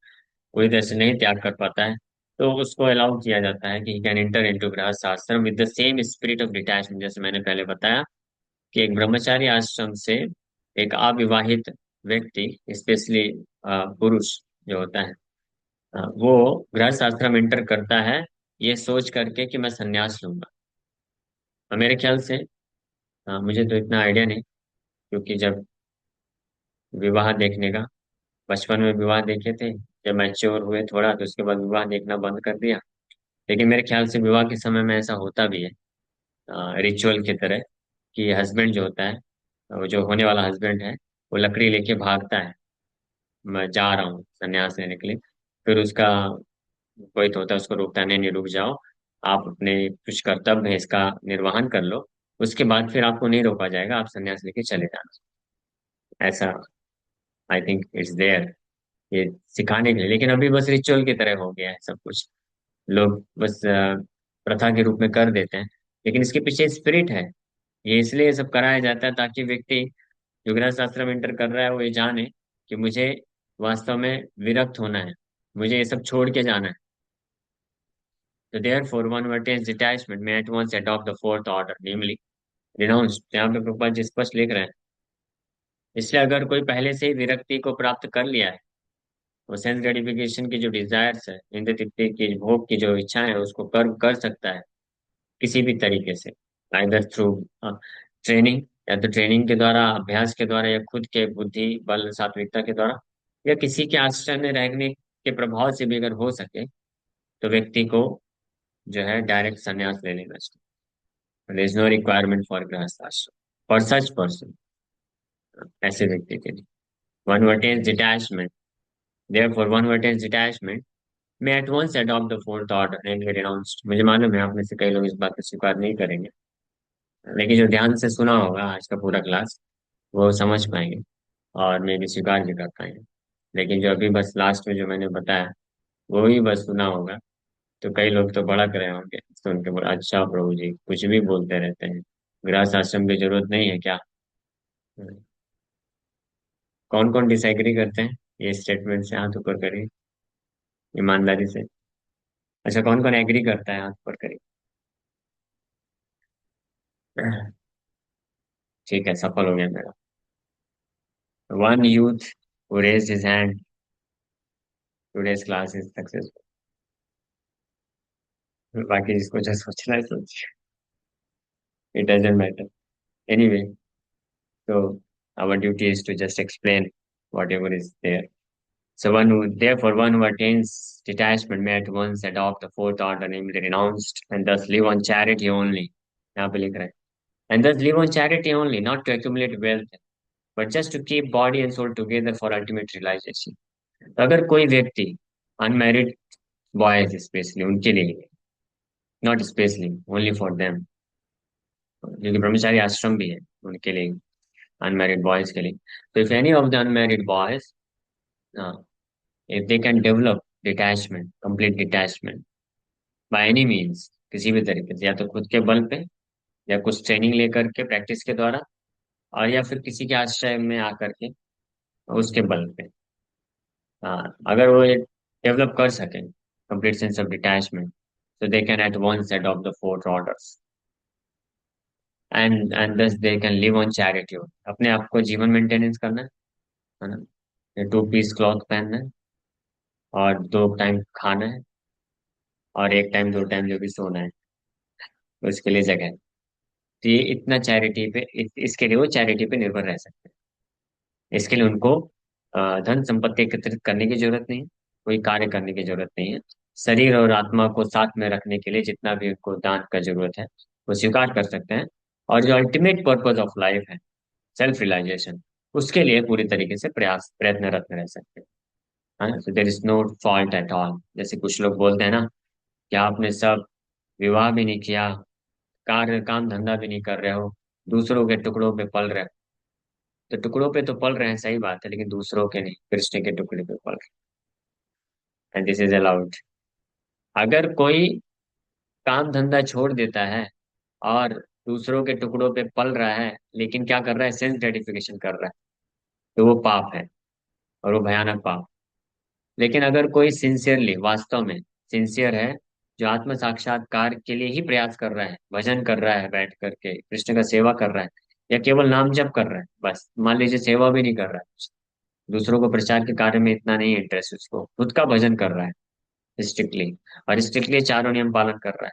पूरी तरह से नहीं त्याग कर पाता है, तो उसको अलाउ किया जाता है कि ही कैन एंटर इनटू गृहस्थ आश्रम with the same spirit of detachment. जैसे मैंने पहले बताया कि एक ब्रह्मचारी आश्रम से एक अविवाहित व्यक्ति, स्पेशली पुरुष जो होता है, वो गृहस्थ आश्रम एंटर करता है ये सोच करके कि मैं संन्यास लूंगा। और मेरे ख्याल से, मुझे तो इतना आइडिया नहीं, क्योंकि जब विवाह देखने का, बचपन में विवाह देखे थे, जब मैच्योर हुए थोड़ा तो उसके बाद विवाह देखना बंद कर दिया। लेकिन मेरे ख्याल से विवाह के समय में ऐसा होता भी है, रिचुअल की तरह, कि हस्बैंड जो होता है, वो जो होने वाला हस्बैंड है, वो लकड़ी लेके भागता है, मैं जा रहा हूँ संन्यास लेने के लिए। फिर उसका कोई तो होता है, उसको रोकता है, नहीं नहीं रुक जाओ, आप अपने कुछ कर्तव्य है इसका निर्वहन कर लो, उसके बाद फिर आपको नहीं रोका जाएगा, आप संन्यास लेके चले जाना। ऐसा आई थिंक इट्स देयर, ये सिखाने के लिए। लेकिन अभी बस रिचुअल की तरह हो गया है सब कुछ, लोग बस प्रथा के रूप में कर देते हैं। लेकिन इसके पीछे स्पिरिट है, ये इसलिए ये सब कराया जाता है ताकि व्यक्ति जो गृह शास्त्र में एंटर कर रहा है वो ये जाने कि मुझे वास्तव में विरक्त होना है, मुझे ये सब छोड़ के जाना है। तो therefore one who attains detachment may at once adopt the fourth order, namely renounced। यहाँ पे प्रभुपाद जी स्पष्ट लिख रहे हैं, इसलिए अगर कोई पहले से ही विरक्ति को प्राप्त कर लिया है, वो सेंस ग्रेटिफिकेशन की जो डिजायर्स है, इंद्रिय तृप्ति की भोग की जो इच्छा है, उसको कर कर सकता है किसी भी तरीके से, आइदर थ्रू ट्रेनिंग, या तो ट्रेनिंग के द्वारा, अभ्यास के द्वारा, या खुद के बुद्धि बल सात्विकता के द्वारा, या किसी के आश्रय में रहने के प्रभाव से भी अगर हो सके, तो व्यक्ति को जो है डायरेक्ट संन्यास ले लेना चाहिए। There is no requirement for grihastha ashram for such person, ऐसे व्यक्ति के लिए। One who attains detachment, therefore one who attains detachment may at once adopt the fourth order and be renounced। मुझे मालूम है आप में से कई लोग इस बात को स्वीकार नहीं करेंगे, लेकिन जो ध्यान से सुना होगा आज का पूरा क्लास, वो समझ पाएंगे और मे भी स्वीकार भी कर पाएंगे। लेकिन जो अभी बस लास्ट में जो मैंने बताया, वो ही बस सुना होगा, तो कई लोग तो भड़क रहे होंगे सुन के, बोला अच्छा प्रभु जी कुछ भी बोलते रहते हैं, गृहस्थ आश्रम की जरूरत नहीं है क्या? कौन कौन डिसएग्री करते हैं ये स्टेटमेंट से? हाथ ऊपर करिए ईमानदारी से। अच्छा, कौन कौन एग्री करता है? हाथ ऊपर करिए। ठीक है, सफल हो गया मेरा। One youth who raised his hand, today's class is successful। बाकी जिसको जो सोचना है सोच, it doesn't matter anyway। So our duty is to just explain whatever is there। So therefore one who attains detachment may at once adopt the fourth order, namely renounced, and thus live on charity only। यहाँ पे लिख रहा है, and thus live on charity only, not to accumulate wealth, but just to keep body and soul together for ultimate realization। तो अगर कोई व्यक्ति, unmarried boys specially उनके लिए, not specially only for them, क्योंकि ब्रह्मचारी आश्रम भी है उनके लिए, अनमैरिड बॉयज के लिए। तो if any of the unmarried boys, if they can develop detachment, complete detachment by any means, किसी भी तरीके से, या तो खुद के बल पे, या कुछ ट्रेनिंग लेकर के प्रैक्टिस के द्वारा, और या फिर किसी के आश्रय में आकर के उसके बल पे। हाँ, अगर वो डेवलप कर सके complete sense of detachment, so they can at once adopt the four orders and thus they can live on charity। अपने आप को जीवन मेंटेनेंस करना है ना, टू पीस क्लॉथ पहनना है, और दो टाइम खाना है, और एक टाइम दो टाइम जो भी सोना है, उसके लिए जगह है। तो ये इतना चैरिटी पे इसके लिए वो चैरिटी पे निर्भर रह सकते हैं। इसके लिए उनको धन संपत्ति एकत्रित करने की जरूरत नहीं है, कोई कार्य करने की जरूरत नहीं है। शरीर और आत्मा को साथ में रखने के लिए जितना भी उनको दान का जरूरत है वो स्वीकार कर सकते हैं। और जो अल्टीमेट पर्पज ऑफ लाइफ है, सेल्फ रियलाइजेशन, उसके लिए पूरी तरीके से प्रयत्नरत रह सकते हैं। हाँ, so there is no fault at all। जैसे कुछ लोग बोलते हैं ना कि आपने सब विवाह भी नहीं किया, कार्य काम धंधा भी नहीं कर रहे हो, दूसरों के टुकड़ों पे पल रहे हो। तो टुकड़ों पे तो पल रहे हैं, सही बात है, लेकिन दूसरों के नहीं, कृष्ण के टुकड़े पे पल रहे हैं, एंड दिस इज अलाउड। अगर कोई काम धंधा छोड़ देता है और दूसरों के टुकड़ों पे पल रहा है, लेकिन क्या कर रहा है, सेंस ग्रेटिफिकेशन कर रहा है, तो वो पाप है, और वो भयानक पाप। लेकिन अगर कोई सिंसियरली, वास्तव में सिंसियर है, जो आत्म साक्षात्कार के लिए ही प्रयास कर रहा है, भजन कर रहा है, बैठ करके कृष्ण का सेवा कर रहा है, या केवल नाम जप कर रहा है, बस मान लीजिए सेवा भी नहीं कर रहा है, दूसरों को प्रचार के कार्य में इतना नहीं इंटरेस्ट, उसको खुद का भजन कर रहा है स्ट्रिक्टली, और स्ट्रिक्टली चारों नियम पालन कर रहा है,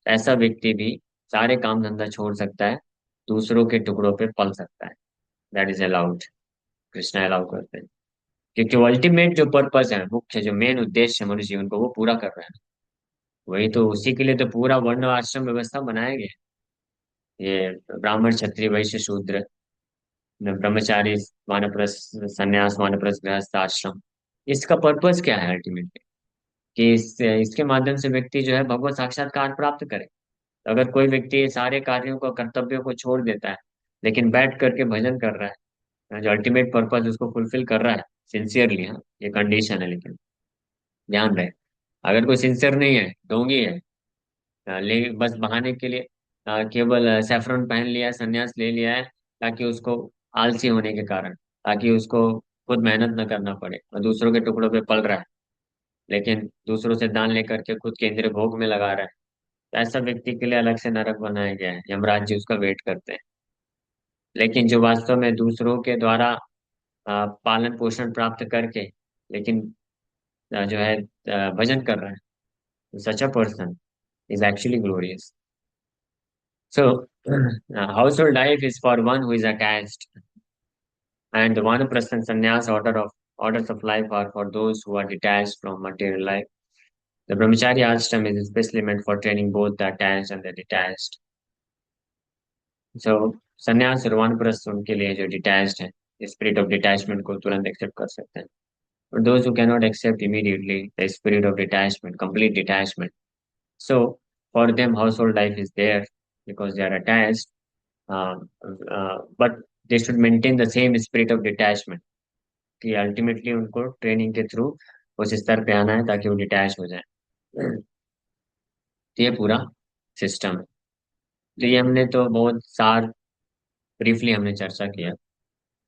ऐसा व्यक्ति भी सारे काम धंधा छोड़ सकता है, दूसरों के टुकड़ों पे पल सकता है। That is allowed, Krishna allow करते हैं। क्योंकि वो अल्टीमेट जो पर्पस है, मुख्य जो मेन उद्देश्य है मनुष्य जीवन को, वो पूरा कर रहे हैं। वही तो, उसी के लिए तो पूरा वर्ण आश्रम व्यवस्था बनाया गया है। ये ब्राह्मण क्षत्रिय वैश्य शूद्र, ब्रह्मचारी, वानप्रस्थ संन्यास, वानप्रस्थ गृहस्थ आश्रम, इसका पर्पस क्या है अल्टीमेटली, कि इसके माध्यम से व्यक्ति जो है भगवत साक्षात्कार प्राप्त करे। तो अगर कोई व्यक्ति सारे कार्यों को, कर्तव्यों को छोड़ देता है, लेकिन बैठ करके भजन कर रहा है, जो अल्टीमेट पर्पस उसको फुलफिल कर रहा है सिंसियरली, हाँ, ये कंडीशन है, लेकिन ध्यान रहे, अगर कोई सिंसियर नहीं है, ढोंगी है, ले बस बहाने के लिए केवल सैफरन पहन लिया है, संन्यास ले लिया है, ताकि उसको, आलसी होने के कारण, ताकि उसको खुद मेहनत न करना पड़े, और दूसरों के टुकड़ों पे पल रहा है, लेकिन दूसरों से दान लेकर के खुद के इंद्रिय भोग में लगा रहा है, तो ऐसा व्यक्ति के लिए अलग से नरक बनाया गया है, यमराज जी उसका वेट करते हैं। लेकिन जो वास्तव में दूसरों के द्वारा पालन पोषण प्राप्त करके, लेकिन जो है भजन कर रहा है, such a person is actually glorious. So, household life is for one who is attached, and the Vanaprastha sannyas orders of life are for those who are detached from material life. The Brahmacharya ashram is especially meant for training both the attached and the detached. So, संन्यास और वानप्रस्थ उनके लिए जो detached है, spirit of detachment को तुरंत accept कर सकते हैं। For those who cannot accept immediately the spirit of detachment, complete detachment, so for them household life is there because they are attached, but they should maintain the same spirit of detachment, कि ultimately उनको training के through उस स्तर पे आना है ताकि वो डिटैच हो जाए। तो ये पूरा सिस्टम है। तो ये हमने तो बहुत सार ब्रीफली हमने चर्चा किया।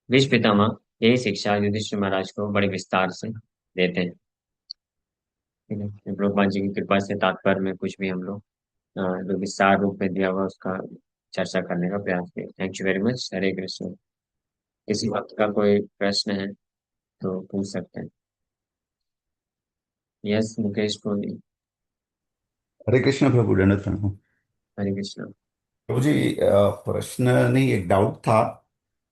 भीष्म पितामह यही शिक्षा युधिष्ठिर महाराज को बड़े विस्तार से देते हैं। ठीक है, भगवान जी की कृपा से तात्पर्य में कुछ भी हम लोग जो विस्तार रूप में दिया हुआ उसका चर्चा करने का प्रयास किया। Thank you very much. Hare Krishna. किसी वक्त का कोई प्रश्न है तो पूछ सकते हैं। यस मुकेश को। हरे कृष्ण प्रभु, दंडवत प्रणाम। हरे कृष्ण। प्रभु जी, प्रश्न नहीं, एक डाउट था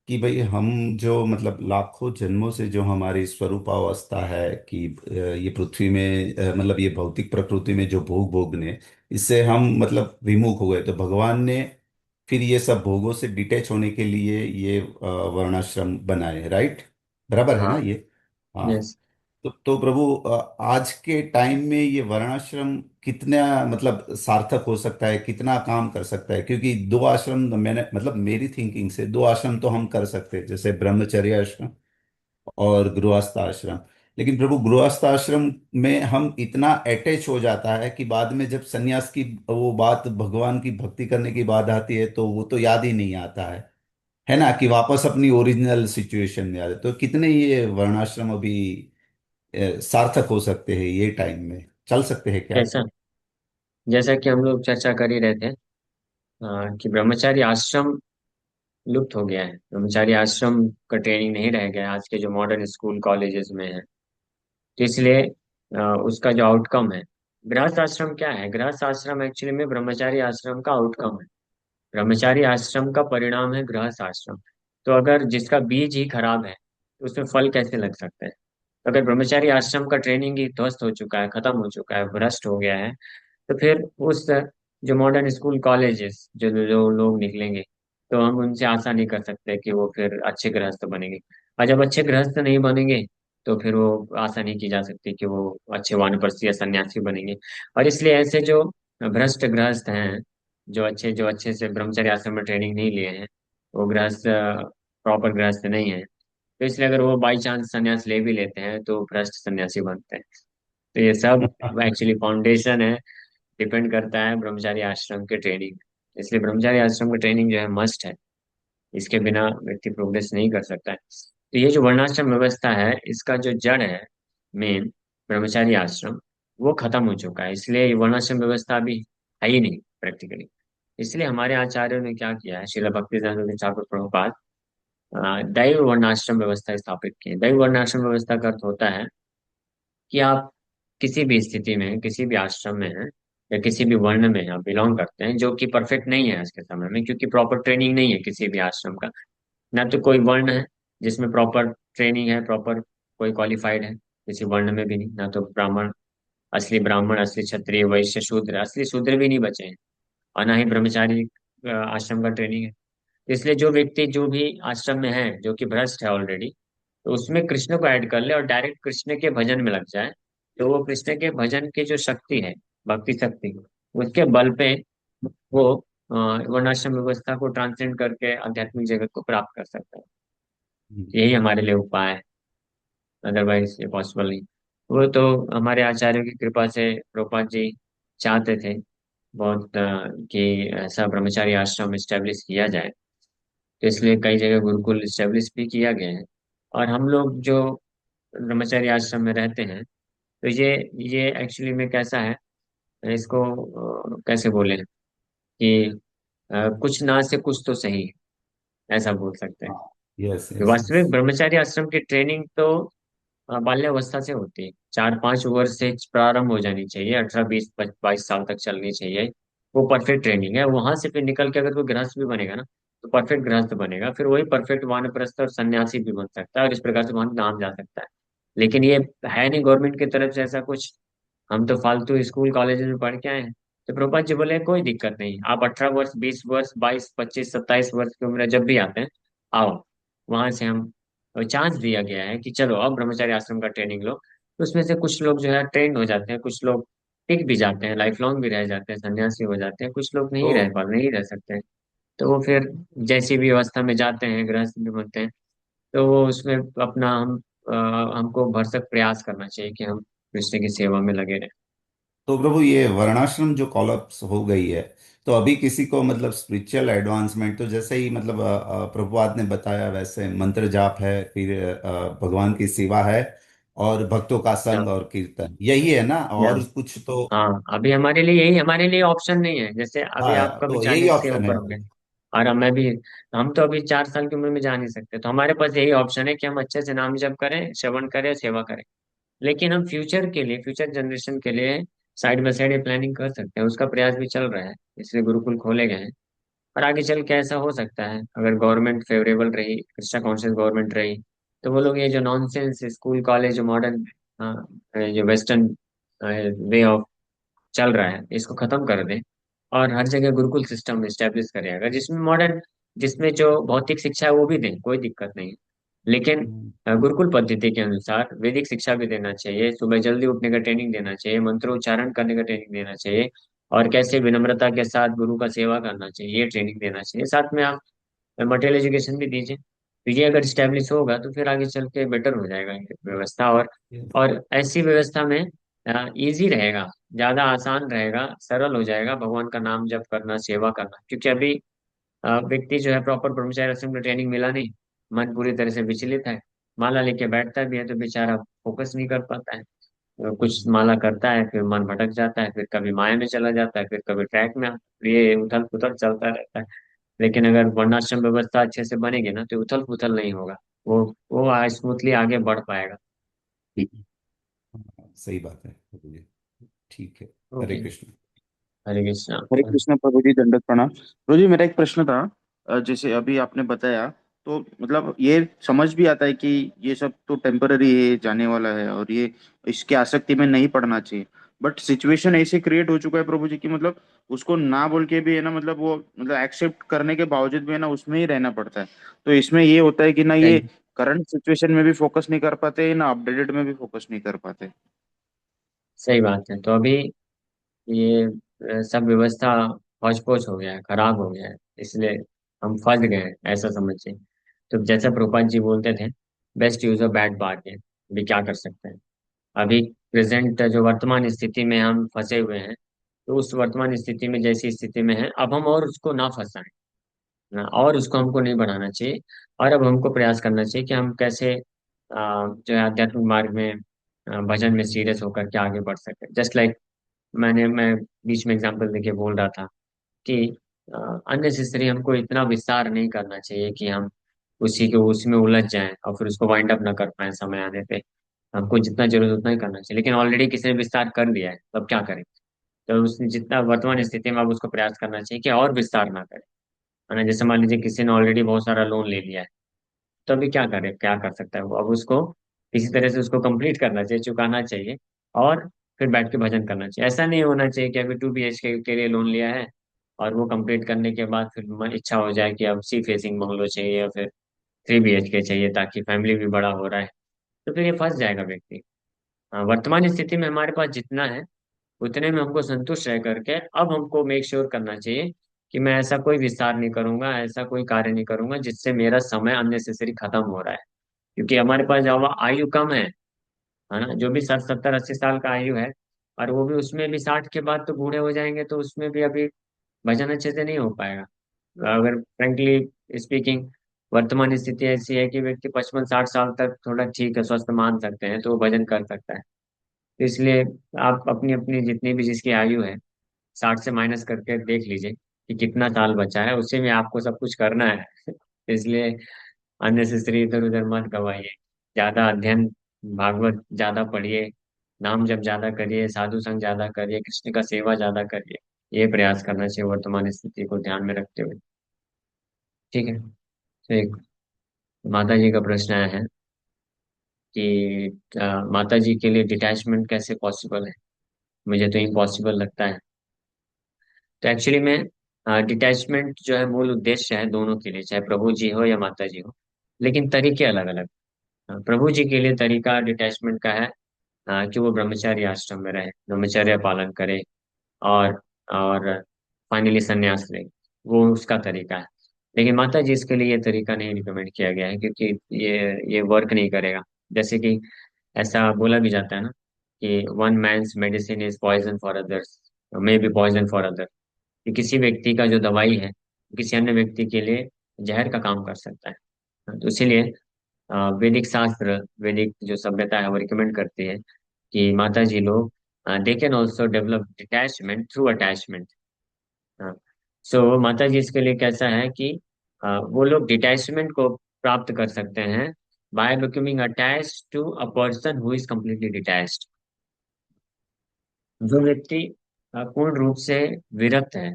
कि भाई हम जो मतलब लाखों जन्मों से जो हमारी स्वरूपावस्था है कि ये पृथ्वी में मतलब ये भौतिक प्रकृति में जो भोग भोगने, इससे हम मतलब विमुख हो गए, तो भगवान ने फिर ये सब भोगों से डिटैच होने के लिए ये वर्णाश्रम बनाए, राइट? बराबर है ना हाँ। ये? हाँ। यस। तो प्रभु, आज के टाइम में ये वर्णाश्रम कितना मतलब सार्थक हो सकता है, कितना काम कर सकता है? क्योंकि दो आश्रम, मैंने मतलब मेरी थिंकिंग से दो आश्रम तो हम कर सकते हैं, जैसे ब्रह्मचर्य आश्रम और गृहस्थ आश्रम। लेकिन प्रभु, गृहस्थ आश्रम में हम इतना अटैच हो जाता है कि बाद में जब सन्यास की वो बात, भगवान की भक्ति करने की बात आती है, तो वो तो याद ही नहीं आता है। है ना, कि वापस अपनी ओरिजिनल सिचुएशन में आ जाए। तो कितने ये वर्णाश्रम अभी सार्थक हो सकते हैं ये टाइम में, चल सकते हैं क्या? जैसा जैसा कि हम लोग चर्चा कर ही रहे थे, कि ब्रह्मचारी आश्रम लुप्त हो गया है, ब्रह्मचारी आश्रम का ट्रेनिंग नहीं रह गया है आज के जो मॉडर्न स्कूल कॉलेजेस में है। तो इसलिए उसका जो आउटकम है, गृहस्थ आश्रम क्या है? गृहस्थ आश्रम एक्चुअली में ब्रह्मचारी आश्रम का आउटकम है। ब्रह्मचारी आश्रम का परिणाम है गृहस्थ आश्रम। तो अगर जिसका बीज ही खराब है तो उसमें फल कैसे लग सकते हैं? तो अगर ब्रह्मचारी आश्रम का ट्रेनिंग ही ध्वस्त हो चुका है, खत्म हो चुका है, भ्रष्ट हो गया है, तो फिर उस जो मॉडर्न स्कूल कॉलेजेस जो जो लोग निकलेंगे, तो हम उनसे आशा नहीं कर सकते कि वो फिर अच्छे गृहस्थ बनेंगे। और जब अच्छे गृहस्थ नहीं बनेंगे तो फिर वो आशा नहीं की जा सकती कि वो अच्छे वानप्रस्थ या सन्यासी बनेंगे। और इसलिए ऐसे जो भ्रष्ट गृहस्थ हैं, जो अच्छे से ब्रह्मचर्य आश्रम में ट्रेनिंग नहीं लिए हैं, वो गृहस्थ प्रॉपर गृहस्थ नहीं है। तो इसलिए अगर वो बाई चांस संन्यास ले भी लेते हैं तो भ्रष्ट सन्यासी बनते हैं। तो ये सब एक्चुअली फाउंडेशन है, डिपेंड करता है ब्रह्मचारी आश्रम के ट्रेनिंग। इसलिए ब्रह्मचारी आश्रम का ट्रेनिंग जो है मस्ट है, इसके बिना व्यक्ति प्रोग्रेस नहीं कर सकता है। तो ये जो वर्णाश्रम व्यवस्था है, इसका जो जड़ है मेन, ब्रह्मचारी आश्रम, वो खत्म हो चुका है। इसलिए ये वर्णाश्रम व्यवस्था अभी है ही नहीं प्रैक्टिकली। इसलिए हमारे आचार्यों ने क्या किया है, श्रील भक्तिवेदांत ठाकुर प्रभुपाद दैव वर्णाश्रम व्यवस्था स्थापित की है। दैव वर्णाश्रम व्यवस्था का अर्थ होता है कि आप किसी भी स्थिति में, किसी भी आश्रम में हैं या किसी भी वर्ण में आप बिलोंग करते हैं, जो कि परफेक्ट नहीं है आज के समय में, क्योंकि प्रॉपर ट्रेनिंग नहीं है किसी भी आश्रम का। ना तो कोई वर्ण है जिसमें प्रॉपर ट्रेनिंग है, प्रॉपर कोई क्वालिफाइड है, किसी वर्ण में भी नहीं। ना तो ब्राह्मण, असली क्षत्रिय, वैश्य, शूद्र, असली शूद्र भी नहीं बचे हैं। और ना ही ब्रह्मचारी आश्रम का ट्रेनिंग है। इसलिए जो व्यक्ति जो भी आश्रम में है जो कि भ्रष्ट है ऑलरेडी, तो उसमें कृष्ण को ऐड कर ले और डायरेक्ट कृष्ण के भजन में लग जाए, तो वो कृष्ण के भजन की जो शक्ति है, भक्ति शक्ति, उसके बल पे वो वर्णाश्रम व्यवस्था को ट्रांसेंड करके आध्यात्मिक जगत को प्राप्त कर सकता है। यही हमारे लिए उपाय है, अदरवाइज ये पॉसिबल नहीं। वो तो हमारे आचार्यों की कृपा से प्रभुपाद जी चाहते थे बहुत, कि ऐसा ब्रह्मचारी आश्रम स्टेब्लिश किया जाए। तो इसलिए कई जगह गुरुकुल स्टेब्लिश भी किया गया है। और हम लोग जो ब्रह्मचारी आश्रम में रहते हैं, तो ये एक्चुअली में कैसा है, इसको कैसे बोले कि कुछ ना से कुछ तो सही, ऐसा बोल सकते हैं। हाँ, यस यस यस। वास्तविक ब्रह्मचारी आश्रम की ट्रेनिंग तो बाल्यावस्था से होती है, 4-5 वर्ष से प्रारंभ हो जानी चाहिए, 18-20-22 साल तक चलनी चाहिए। वो परफेक्ट ट्रेनिंग है। वहां से फिर निकल के अगर कोई गृहस्थ भी बनेगा ना, तो परफेक्ट गृहस्थ बनेगा, फिर वही परफेक्ट वानप्रस्थ और सन्यासी भी बन सकता है, और इस प्रकार से वहां नाम जा सकता है। लेकिन ये है नहीं गवर्नमेंट की तरफ से ऐसा कुछ। हम तो फालतू स्कूल कॉलेज में पढ़ के आए हैं। तो प्रभुपाद जी बोले कोई दिक्कत नहीं, आप 18 वर्ष, 20 वर्ष, 22, 25, 27 वर्ष की उम्र जब भी आते हैं, आओ। वहां से हम चांस दिया गया है कि चलो अब ब्रह्मचारी आश्रम का ट्रेनिंग लो। तो उसमें से कुछ लोग जो है ट्रेंड हो जाते हैं, कुछ लोग टिक भी जाते हैं, लाइफ लॉन्ग भी रह जाते हैं, सन्यासी हो जाते हैं, कुछ लोग तो नहीं रह सकते हैं। तो वो फिर जैसी भी अवस्था में जाते हैं, गृहस्थ भी बनते हैं। तो वो उसमें अपना अ, हमको भरसक प्रयास करना चाहिए कि हम कृष्ण की सेवा में लगे रहें। तो प्रभु, ये वर्णाश्रम जो कॉलअप्स हो गई है, तो अभी किसी को मतलब स्पिरिचुअल एडवांसमेंट तो जैसे ही मतलब प्रभुपाद ने बताया वैसे मंत्र जाप है, फिर भगवान की सेवा है, और भक्तों का या, संग और कीर्तन, यही है ना, या, और कुछ तो? हाँ, अभी हमारे लिए यही, हमारे लिए ऑप्शन नहीं है। जैसे अभी आप हाँ, कभी तो यही 40 के ऑप्शन है ऊपर हो गए, अभी। और मैं भी, हम तो अभी 4 साल की उम्र में जा नहीं सकते, तो हमारे पास यही ऑप्शन है कि हम अच्छे से नाम जप करें, श्रवण करें, सेवा करें। लेकिन हम फ्यूचर के लिए, फ्यूचर जनरेशन के लिए साइड बाय साइड ये प्लानिंग कर सकते हैं, उसका प्रयास भी चल रहा है। इसलिए गुरुकुल खोले गए हैं। और आगे चल के ऐसा हो सकता है, अगर गवर्नमेंट फेवरेबल रही, कृष्णा कॉन्शियस गवर्नमेंट रही, तो वो लोग ये जो नॉनसेंस स्कूल कॉलेज, जो मॉडर्न, जो वेस्टर्न वे ऑफ चल रहा है, इसको खत्म कर दें और हर जगह गुरुकुल सिस्टम स्टेब्लिश करें, अगर जिसमें मॉडर्न, जिसमें जो भौतिक शिक्षा है वो भी दें, कोई दिक्कत नहीं है। लेकिन हम्म। गुरुकुल पद्धति के अनुसार वैदिक शिक्षा भी देना चाहिए, सुबह जल्दी उठने का ट्रेनिंग देना चाहिए, मंत्रोच्चारण करने का ट्रेनिंग देना चाहिए, और कैसे विनम्रता के साथ गुरु का सेवा करना चाहिए ये ट्रेनिंग देना चाहिए। साथ में आप मटेरियल एजुकेशन भी दीजिए। तो ये अगर स्टेब्लिश होगा तो फिर आगे चल के बेटर हो जाएगा ये व्यवस्था। और ऐसी व्यवस्था में इजी रहेगा, ज्यादा आसान रहेगा, सरल हो जाएगा भगवान का नाम जप करना, सेवा करना। क्योंकि अभी व्यक्ति जो है प्रॉपर ब्रह्मचर्य आश्रम का ट्रेनिंग मिला नहीं, मन पूरी तरह से विचलित है, माला लेके बैठता भी है तो बेचारा फोकस नहीं कर पाता है। कुछ माला करता है फिर मन भटक जाता है, फिर कभी माया में चला जाता है, फिर कभी ट्रैक में ये उथल पुथल चलता रहता है। लेकिन अगर वर्णाश्रम व्यवस्था अच्छे से बनेगी ना तो उथल पुथल नहीं होगा, वो स्मूथली आगे बढ़ पाएगा। हाँ, सही बात है प्रभु जी। ठीक है। हरे ओके। कृष्ण। हरे कृष्णा। हरे कृष्ण प्रभु जी, दंडवत प्रणाम। प्रभु जी, मेरा एक प्रश्न था। जैसे अभी आपने बताया, तो मतलब ये समझ भी आता है कि ये सब तो टेम्पररी है, जाने वाला है, और ये इसके आसक्ति में नहीं पड़ना चाहिए। बट सिचुएशन ऐसे क्रिएट हो चुका है प्रभु जी कि मतलब उसको ना बोल के भी है ना, मतलब वो मतलब एक्सेप्ट करने के बावजूद भी है ना उसमें ही रहना पड़ता है। तो इसमें ये होता है कि ना ये सही करंट सिचुएशन में भी फोकस नहीं कर पाते, ना अपडेटेड में भी फोकस नहीं कर पाते। सही बात है। तो अभी ये सब व्यवस्था हौच पौच हो गया है, खराब हो गया है, इसलिए हम फंस गए हैं, ऐसा समझिए। तो जैसा प्रभुपाद जी बोलते थे, best use of bad bargain. अभी क्या कर सकते हैं? अभी प्रेजेंट जो वर्तमान स्थिति में हम फंसे हुए हैं, तो उस वर्तमान स्थिति में जैसी स्थिति में है अब हम और उसको ना फंसाएं ना, और उसको हमको नहीं बढ़ाना चाहिए। और अब हमको प्रयास करना चाहिए कि हम कैसे जो है आध्यात्मिक मार्ग में भजन में सीरियस होकर के आगे बढ़ सके। जस्ट लाइक मैं बीच में एग्जांपल देके बोल रहा था कि अननेसेसरी हमको इतना विस्तार नहीं करना चाहिए कि हम उसी में उलझ जाएं और फिर उसको वाइंड अप ना कर पाए समय आने पे। हमको जितना जरूरत उतना ही करना चाहिए, लेकिन ऑलरेडी किसी ने विस्तार कर दिया है तो अब क्या करें? तो उसने जितना वर्तमान स्थिति में अब उसको प्रयास करना चाहिए कि और विस्तार ना करे, है ना। जैसे मान लीजिए किसी ने ऑलरेडी बहुत सारा लोन ले लिया है, तो अभी क्या करे, क्या कर सकता है वो? अब उसको किसी तरह से उसको कंप्लीट करना चाहिए, चुकाना चाहिए, और फिर बैठ के भजन करना चाहिए। ऐसा नहीं होना चाहिए कि अभी 2 BHK के लिए लोन लिया है और वो कंप्लीट करने के बाद फिर इच्छा हो जाए कि अब सी फेसिंग बंगलो चाहिए या फिर 3 BHK चाहिए ताकि फैमिली भी बड़ा हो रहा है, तो फिर ये फंस जाएगा व्यक्ति। हाँ, वर्तमान स्थिति में हमारे पास जितना है उतने में हमको संतुष्ट रह करके अब हमको मेक श्योर करना चाहिए कि मैं ऐसा कोई विस्तार नहीं करूंगा, ऐसा कोई कार्य नहीं करूंगा जिससे मेरा समय अननेसेसरी खत्म हो रहा है। क्योंकि हमारे पास जो आयु कम है ना, जो भी 60 70 80 साल का आयु है, और वो भी उसमें भी 60 के बाद तो बूढ़े हो जाएंगे, तो उसमें भी अभी भजन अच्छे से नहीं हो पाएगा। अगर फ्रेंकली स्पीकिंग वर्तमान स्थिति ऐसी है कि व्यक्ति 55 60 साल तक थोड़ा ठीक है, स्वस्थ मान सकते हैं, तो वो भजन कर सकता है। तो इसलिए आप अपनी अपनी जितनी भी जिसकी आयु है 60 से माइनस करके देख लीजिए कि कितना साल बचा है, उसी में आपको सब कुछ करना है। इसलिए अननेसेसरी इधर उधर मत गवाइए। ज्यादा अध्ययन, भागवत ज्यादा पढ़िए, नाम जप ज्यादा करिए, साधु संग ज्यादा करिए, कृष्ण का सेवा ज्यादा करिए। ये प्रयास करना चाहिए वर्तमान स्थिति को ध्यान में रखते हुए। ठीक है। तो एक माता जी का प्रश्न आया है कि माता जी के लिए डिटैचमेंट कैसे पॉसिबल है? मुझे तो इम्पॉसिबल लगता है। तो एक्चुअली में डिटैचमेंट जो है मूल उद्देश्य है दोनों के लिए, चाहे प्रभु जी हो या माता जी हो, लेकिन तरीके अलग अलग। प्रभु जी के लिए तरीका डिटैचमेंट का है कि वो ब्रह्मचारी आश्रम में रहे, ब्रह्मचर्य पालन करे, और और फाइनली संन्यास ले, वो उसका तरीका है। लेकिन माता जी इसके लिए ये तरीका नहीं रिकमेंड किया गया है, क्योंकि ये वर्क नहीं करेगा। जैसे कि ऐसा बोला भी जाता है ना कि one man's medicine is poison for others, may be poison for other. कि किसी व्यक्ति का जो दवाई है किसी अन्य व्यक्ति के लिए जहर का काम कर सकता है। तो इसीलिए वैदिक शास्त्र, वैदिक जो सभ्यता है वो रिकमेंड करती है कि माता जी लोग they can also develop detachment through attachment. So माता जी इसके लिए कैसा है कि वो लोग डिटैचमेंट को प्राप्त कर सकते हैं by becoming attached to a person who is completely detached. जो व्यक्ति पूर्ण रूप से विरक्त है,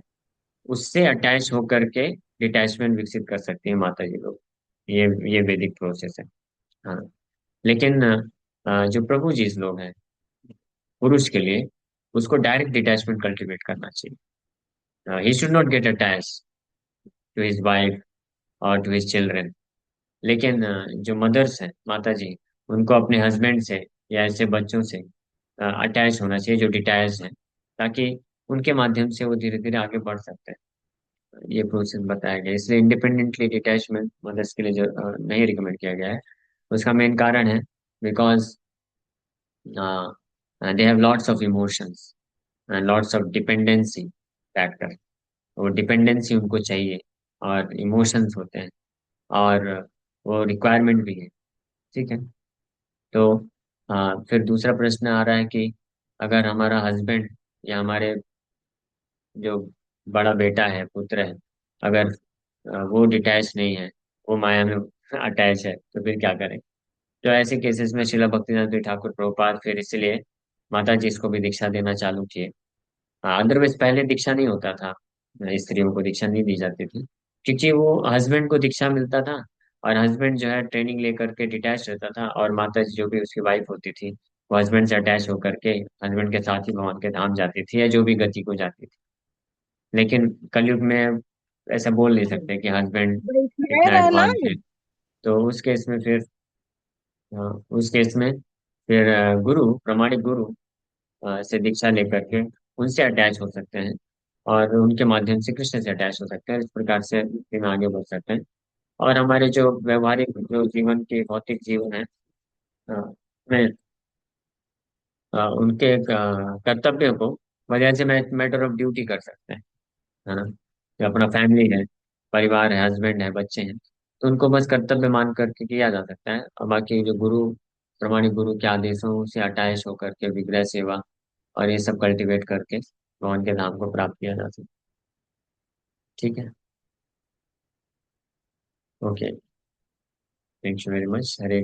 उससे अटैच होकर के डिटैचमेंट विकसित कर सकती है माता जी लोग। ये वैदिक प्रोसेस है। हाँ। लेकिन जो प्रभु जी लोग हैं, पुरुष के लिए उसको डायरेक्ट डिटैचमेंट कल्टीवेट करना चाहिए। He should not get attach to his wife और टू हिज चिल्ड्रन। लेकिन जो मदर्स हैं, माता जी, उनको अपने हस्बैंड से या ऐसे बच्चों से अटैच होना चाहिए जो डिटैच हैं, ताकि उनके माध्यम से वो धीरे धीरे आगे बढ़ सकते हैं। ये प्रोसेस बताया गया है। इसलिए इंडिपेंडेंटली डिटैचमेंट मदर्स के लिए जो नहीं रिकमेंड किया गया है, उसका मेन कारण है because they have lots of emotions and lots of dependency factor. वो डिपेंडेंसी उनको चाहिए, और इमोशंस होते हैं, और वो रिक्वायरमेंट भी है। ठीक है। तो फिर दूसरा प्रश्न आ रहा है कि अगर हमारा हस्बैंड या हमारे जो बड़ा बेटा है, पुत्र है, अगर वो डिटैच नहीं है, वो माया में अटैच है, तो फिर क्या करें? तो ऐसे केसेस में शिला भक्तिवेदांत ठाकुर प्रभुपाद फिर इसलिए माता जी इसको भी दीक्षा देना चालू किए। अदरवाइज पहले दीक्षा नहीं होता था, स्त्रियों को दीक्षा नहीं दी जाती थी, क्योंकि वो हस्बैंड को दीक्षा मिलता था, और हस्बैंड जो है ट्रेनिंग लेकर के डिटैच रहता था, और माता जी जो भी उसकी वाइफ होती थी, वो हस्बैंड से अटैच होकर के हस्बैंड के साथ ही भगवान के धाम जाती थी, या जो भी गति को जाती थी। लेकिन कलयुग में ऐसा बोल नहीं सकते कि हस्बैंड इतना एडवांस है। तो उस केस में फिर, हाँ, उस केस में फिर गुरु, प्रमाणिक गुरु से दीक्षा लेकर के उनसे अटैच हो सकते हैं, और उनके माध्यम से कृष्ण से अटैच हो सकते हैं। इस प्रकार से भक्ति में आगे बढ़ सकते हैं, और हमारे जो व्यवहारिक जो जीवन के भौतिक जीवन है, में उनके कर्तव्यों को वजह से मैटर ऑफ ड्यूटी कर सकते हैं, है ना? जो अपना फैमिली है, परिवार है, हस्बैंड है, बच्चे हैं, तो उनको बस कर्तव्य मान करके किया जा सकता है, और बाकी जो गुरु, प्रमाणिक गुरु के आदेशों से अटैच होकर के विग्रह सेवा और ये सब कल्टीवेट करके भगवान के धाम को प्राप्त किया जा सकता है। ठीक है। Okay. Thank you very much. Hare